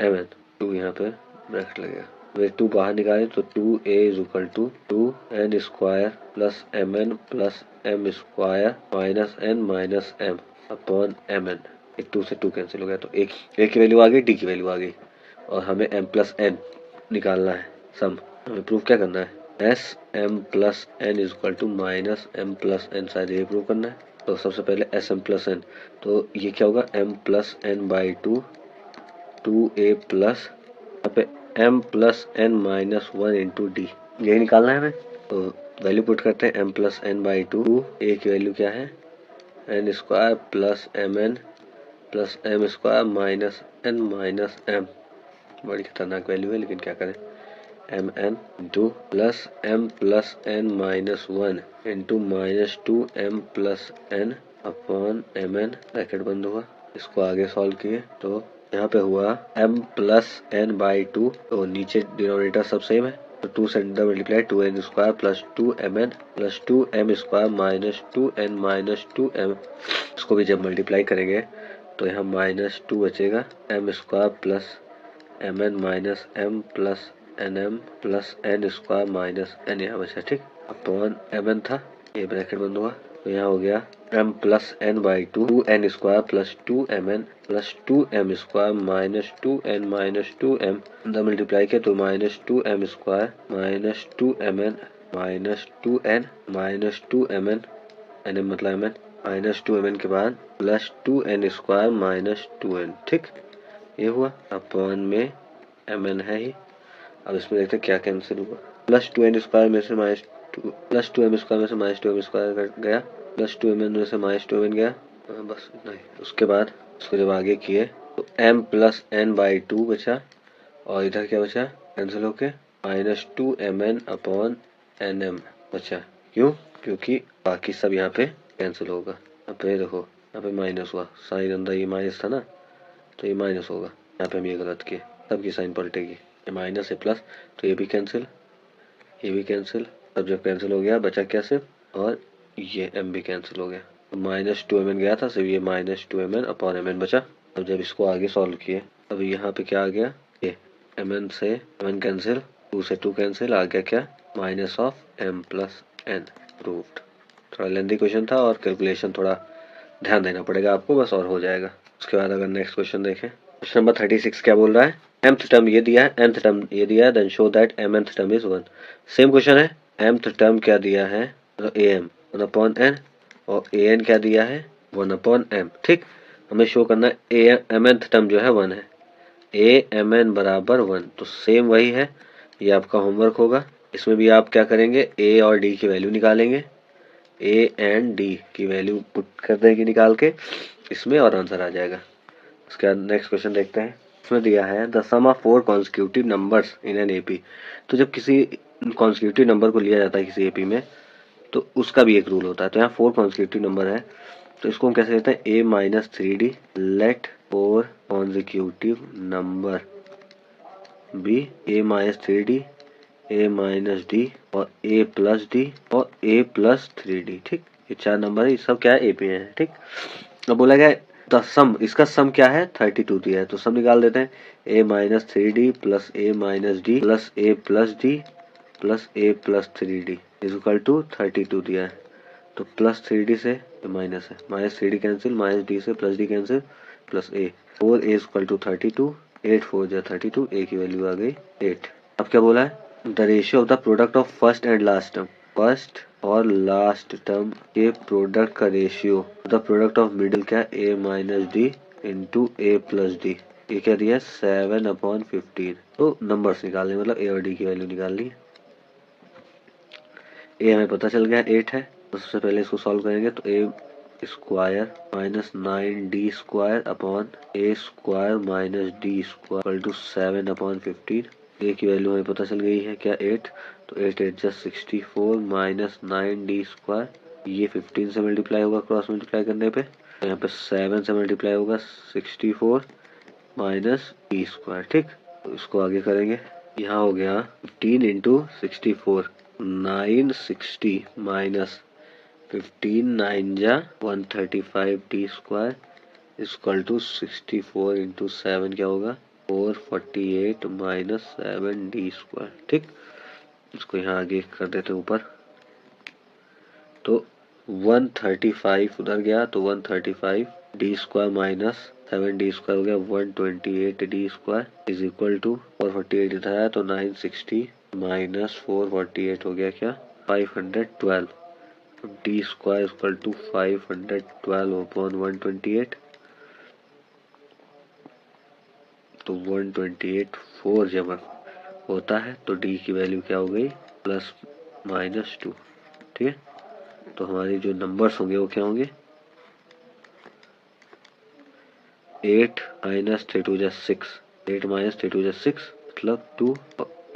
mn। 2 यहाँ पे ब्रैकेट लगेगा, वे 2 बाहर निकाले तो 2a is equal to 2n square plus mn plus m square minus n minus m upon mn। एक 2 से 2 cancel हो गया तो एक a की वैल्यू आ गई, d की वैल्यू आ गई और हमें m प्लस n निकालना है सम। हमें प्रूफ क्या करना है, S m plus n is equal to minus m plus n, शायद ये प्रूव करना है। तो सबसे पहले एस m प्लस n, तो ये क्या होगा m plus n by 2 2a plus यहाँ पे m plus n minus 1 into D, यही निकालना है हमें। तो वैल्यू पुट करते हैं m plus n by 2, a की वैल्यू क्या है n square plus mn plus m square minus n minus m, बड़ी खतरनाक वैल्यू है लेकिन क्या करें, mn into plus m plus n minus 1 into minus 2m plus n upon mn, bracket बंद हुआ। इसको आगे सॉल्व किए तो यहाँ पे हुआ m प्लस n बाई 2, तो नीचे डिनोमिनेटर सब सेम है, तो 2 से multiply 2n square plus 2mn plus 2m square minus 2n minus 2m। इसको भी जब मल्टीप्लाई करेंगे तो यहाँ माइनस 2 बचेगा, m square plus mn minus m plus nm plus n square minus n यहाँ बचा, ठीक। अपॉन mn था, ये ब्रैकेट बंद हुआ, तो यहाँ हो गया m plus n by 2n square plus 2mn plus 2m square minus 2n minus 2m। अंदर मल्टीप्लाई किया तो minus 2m square minus 2mn minus 2n minus 2mn, nm मतलब mn, माइनस 2mn के बाद plus 2n square minus 2n, ठीक। ये हुआ upon में mn है ही। अब इसमें देखते क्या कैंसिल हुआ, प्लस 2n स्क्वायर में से माइनस प्लस 2m स्क्वायर में से माइनस 2m स्क्वायर गया, प्लस 2mn में से माइनस 2mn गया, बस इतना ही। उसके बाद उसको जब आगे किए तो m प्लस n बाई 2 बचा, और इधर क्या बचा, कैंसिल होके माइनस 2mn अपॉन nm बचा। क्यों? क्योंकि बाकी सब यहाँ पे कैंसिल होगा। यहाँ पे देखो, यहाँ पे माइनस हुआ, साइन अंदर ये माइनस था ना, तो ये माइनस होगा। यहाँ पे हम ये गलत किए, सबकी साइन पलटेगी, ये माइनस है प्लस, तो ये भी कैंसिल, ये भी कैंसिल। अब जब कैंसिल हो गया बचा क्या सिर्फ, और ये m भी कैंसिल हो गया। माइनस 2mn गया था, सिर्फ ये माइनस 2mn अपॉन mn बचा। अब जब इसको आगे सॉल्व किए, अब यहाँ पे क्या आ गया, ये mn से mn कैंसिल, 2 से 2 कैंसिल, आ गया क्या, minus of m plus n proved. थोड़ा लेंथी क्वेश्चन था और कैलकुलेशन थोड़ा ध्यान देना पड़ेगा आपको, बस और हो जाएगा। उसके बाद अगर नेक्स्ट क्वेश्चन देखें, क्वेश्चन नंबर 36 क्या बोल रहा है, mth टर्म ये दिया है, nth टर्म ये दिया है, then show that mnth term is 1। Same question है, mth टर्म क्या दिया है, am 1 अपॉन n, और an क्या दिया है 1 अपॉन m, ठीक। हमें शो करना है mnth टर्म जो है 1 है, amn बराबर 1, तो सेम वही है, ये आपका होमवर्क होगा। इसमें भी आप क्या करेंगे, a और d की वैल्यू निकालेंगे, a एंड d की वैल्यू पुट कर देंगे निकाल के इसमें, और आंसर आ जाएगा। उसके बाद नेक्स्ट क्वेश्चन देखते हैं। इसमें दिया है the sum of 4 consecutive numbers in an AP. तो जब किसी कॉन्सिक्यूटिव नंबर को लिया जाता है किसी एपी में, तो उसका भी एक रूल होता है। तो यहाँ 4 कॉन्सिक्यूटिव नंबर है, तो इसको हम कैसे लेते हैं, a minus 3d let 4 consecutive number be a minus 3d a minus d और a प्लस d और a प्लस 3d, ठीक। ये 4 नंबर है, ये सब क्या है, एपी है, ठीक। अब बोला गया द सम, इसका सम क्या है, 32 दिया है, तो सम निकाल देते हैं, a minus 3d plus a minus d plus a plus d plus a plus 3d is equal to 32 दिया है। तो प्लस 3d से माइनस है, minus 3d cancel, minus d से plus d cancel, plus a 4a is equal to 32, 8 4 जा 32, a की value आ गई 8। अब क्या बोला है, the ratio of the product of first and last term, first और लास्ट टर्म के प्रोडक्ट का ratio the product of middle क्या है, a minus D into A plus D, ये क्या दिया 7 अपॉन 15। तो नंबर्स निकालने, मतलब a और d की वैल्यू निकालनी है। a हमें पता चल गया 8 है, तो सबसे पहले इसको सॉल्व करेंगे, तो a square minus 9d square upon a square minus d square to 7 upon 15। a की वैल्यू हमें पता चल गई है क्या 8, तो 8 8 जा 64 माइनस 9d स्क्वायर, ये 15 से मल्टीप्लाई होगा क्रॉस मल्टीप्लाई करने पे, तो यहाँ पे 7 से मल्टीप्लाई होगा 64 माइनस d स्क्वायर, ठीक। तो इसको आगे करेंगे, यहाँ हो गया 15 इंटू 64, 960 माइनस 15 9 जा 135 d square equal to 64 into 7 क्या होगा 448 माइनस 7 d स्क्वायर, ठीक। इसको यहाँ आगे कर देते हैं ऊपर, तो 135 उधर गया, तो 135 d square minus 7 d square हो गया 128 d square is equal to 448 इधर आया, तो 960 माइनस 448 हो गया क्या 512, d square equal to 512 upon 128, तो 128 4 जब होता है तो d की वैल्यू क्या हो गई प्लस माइनस 2, ठीक है। तो हमारी जो नंबर्स होंगे वो क्या होंगे, 8 माइनस 3 2 जा 6, 8 माइनस 3 2 जा 6 मतलब 2,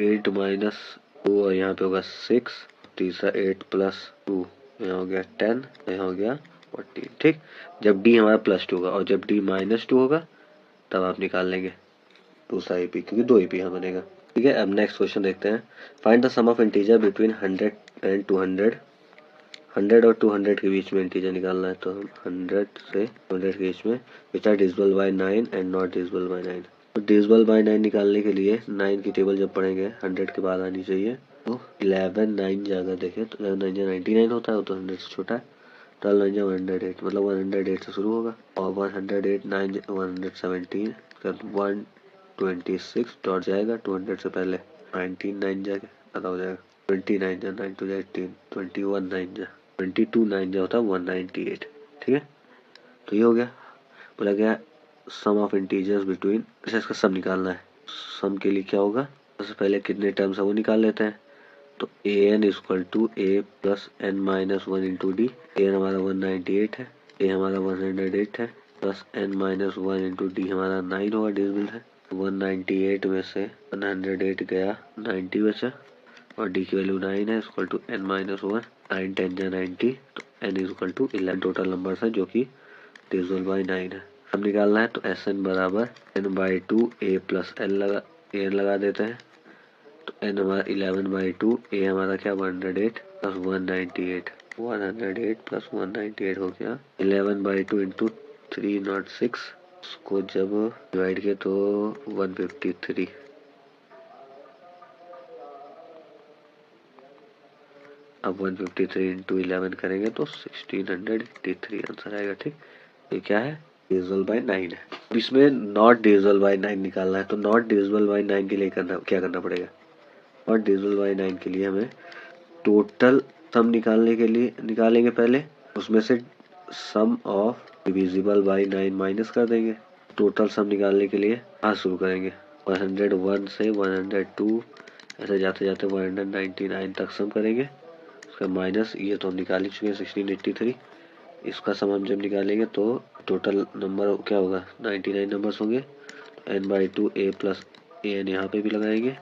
8 माइनस 2 और यहाँ पे होगा 6, तीसरा 8 प्लस 2 यहाँ हो गया 10, यहाँ हो गया 14, ठीक। जब d हमारा प्लस 2 होगा और जब d माइनस 2 होगा तब आप निकाल लेंगे दूसरा एपी, क्योंकि 2 एपी यहाँ बनेगा। ठीक है, अब नेक्स्ट क्वेश्चन देखते हैं। Find the sum of integer between 100 and 200। 100 और 200 के बीच में इंटीजर निकालना है, तो हम 100 से 200 के बीच में which are divisible by 9 and not divisible by 9। तो डिविजिबल बाय 9 निकालने के लिए 9 की टेबल जब पढ़ेंगे 100 के बाद आनी चाहिए। तो 11 9 जाकर देखें तो 11 9 99 होता है, वो तो 100 से छोटा है। 12 9 108, मतलब 108 से शुरू होगा, और 108 9 117, 126 डॉट जाएगा 200 से पहले, 19 9 जाके पता हो जाएगा, 29 जा 9 to 18, 21 9 जा 22 9 जा होता है 198। ठीक है, तो ये हो गया। बोला गया सम ऑफ इंटीजर्स बिटवीन, इसका सम निकालना है। सम के लिए क्या होगा, सबसे पहले कितने टर्म्स है वो निकाल लेते हैं। तो a n equal to a plus n minus 1 into d. A n हमारा 198 है, ए हमारा 108 है, plus n minus 1 into d हमारा 9 होगा, डिविजिबल है। 198 में से 108 गया, 90 बचा, और डी की वैल्यू 9 है, इक्वल टू एन माइनस 1, 9 10 जा 90, तो n equal to 11 total number है जो कि डिविजिबल बाई 9 है। अब निकालना है, तो एस एन बराबर n by 2 a plus l लगा, ए एन लगा देते हैं। तो एन हमारा 11 बाई 2, ए हमारा क्या 108 प्लस 198, 108 प्लस 198 हो गया 11 बाई 2 इंटू 306। उसको जब डिवाइड किया तो 153, अब 153 इंटू 11 करेंगे तो 1683 आंसर आएगा। ठीक, ये क्या है, डिविजिबल बाय 9 है। अब इसमें नॉट डिविजिबल बाय 9 निकालना है, तो नॉट डिविजिबल बाय 9 के लिए क्या करना पड़ेगा। नॉट डिविजिबल बाय 9 के लिए हमें टोटल सम निकालने के लिए निकालेंगे पहले, उसमें से सम ऑफ डिविजिबल बाय 9 माइनस कर देंगे। टोटल सम निकालने के लिए आज शुरू करेंगे 101 से 102, ऐसे जाते जाते 199 तक सम करेंगे। उसका माइनस, ये तो हम निकाल ही चुके हैं 1683। इसका सम हम जब निकालेंगे तो टोटल नंबर क्या होगा, 99 नंबर्स होंगे। N by 2 a plus a n यहाँ पे भी लगाएंगे,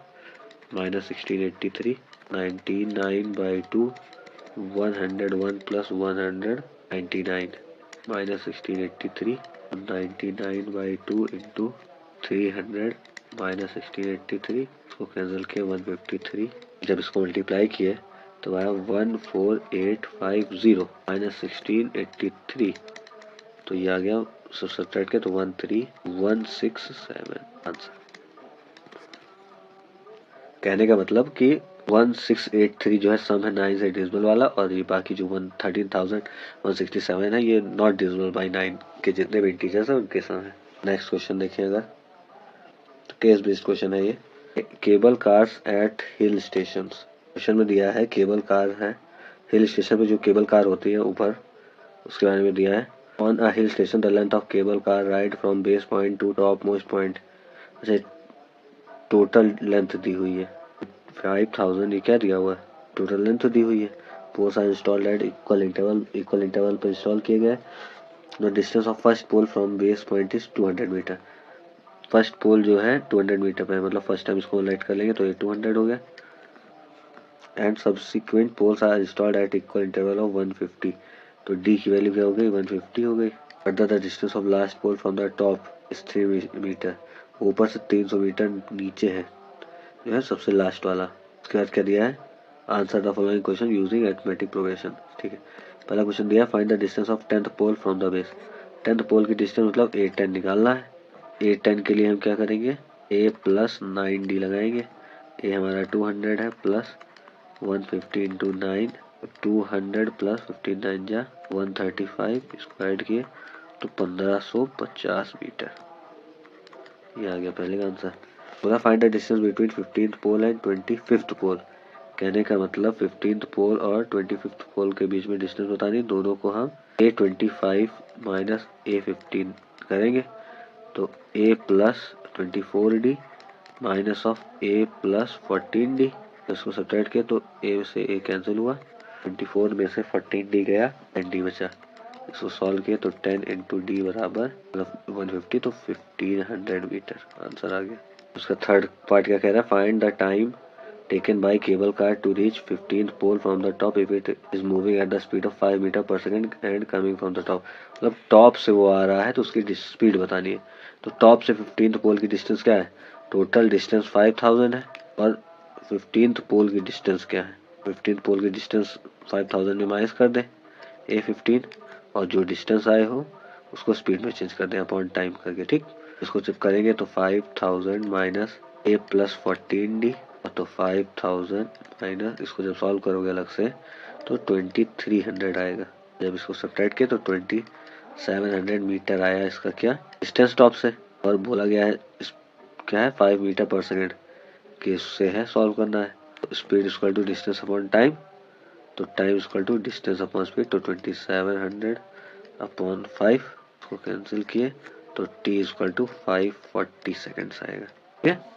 minus 1683, 99 by 2 101 plus 199 minus 1683, 99 by 2 into 300 minus 1683, इसको कैंसिल किया 153। जब इसको मल्टीप्लाई किए तो आया 14850 माइनस 1683, तो ये आ गया सब्ट्रैक्ट के तो 13167 आंसर। कहने का मतलब कि 1683 जो है सम है 9 से डिविजिबल वाला, और ये बाकी जो 113,167 है ये नॉट डिविजिबल बाय 9 के जितने भी इंटीजर्स हैं उनके सम है। नेक्स्ट क्वेश्चन देखिए, अगर तो केस बेस्ड क्वेश्चन है ये। Cable cars at hill station, question में दिया है केबल कार है हिल स्टेशन पे, जो केबल कार होती है ऊपर, उसके बारे में दिया है। On a hill station the length of cable car ride from base point two top most point. अच्छा, टोटल लेंथ दी हुई है 5000, ये क्या दिया हुआ है, टोटल लेंथ दी हुई है। Poles are installed at equal interval पर इंस्टॉल किए गए। The distance of first pole from base point is 200 metre. First pole जो है 200 मीटर पे है, मतलब फर्स्ट टाइम इसको लाइट कर लेंगे तो ये 200 हो गया। And subsequent poles are installed at equal interval of 150, तो डी की वैल्यू क्या हो गई 150 हो गई। Further the distance of last pole from the top is 3 metre, ऊपर से 300 मीटर नीचे है जो है सबसे लास्ट वाला। उसके बाद क्या दिया है, answer the following question using arithmetic progression. ठीक है, पहला क्वेश्चन दिया find the distance of 10th pole from the base. 10th pole की डिस्टेंस मतलब 810 निकालना है। 810 के लिए हम क्या करेंगे, a प्लस 9d लगाएंगे। a हमारा 200 है, प्लस 150 इंटू 9, 200 प्लस 59 जा 135, इसको ऐड किए तो 1550 मीटर, ये आ गया पहले का आंसर। बोला find the distance between 15th pole and 25th pole. कहने का मतलब 15th पोल और 25th पोल के बीच में डिस्टेंस बतानी, दोनों को हम a25 माइनस a15 करेंगे, तो a plus 24d minus of a plus 14d, इसको सब्ट्रैक्ट किया तो a से a कैंसिल हुआ, 24 में से 14d गया, 10d बचा। इसको सॉल्व किया तो 10 इंटू डी बराबर 150, तो 1500 मीटर आंसर आ गया। उसका थर्ड पार्ट क्या कह रहा है, find the time taken by cable car to reach 15th pole from the top if it is moving at the speed of 5 meter per second and coming from the top। मतलब top से वो आ रहा है तो उसकी speed बतानी है। तो टॉप से 15th पोल की डिस्टेंस क्या है, टोटल डिस्टेंस 5000 है, और 15th पोल की डिस्टेंस क्या है। 15th पोल की डिस्टेंस 5000 में माइनस कर दें A15, और जो डिस्टेंस आए हो उसको स्पीड में चेंज कर दें अपॉन टाइम करके। ठीक, इसको जब करेंगे तो 5000 माइनस A प्लस 14D, तो 5000 माइनस, इसको जब सॉल्व करोगे अलग से तो 2300 आएगा। जब इसको सब्ट्रैक्ट किया तो 2700 मीटर आया इसका क्या डिस्टेंस टॉप से। और बोला गया है क्या है 5 मीटर पर सेकेंड कि इससे है सॉल्व करना है। तो speed equal to distance upon time, तो time equal to distance upon speed, तो 2700 अपॉन 5 को कैंसिल किए तो t इक्वल टू 540 सेकेंड्स आएगा। ठीक है।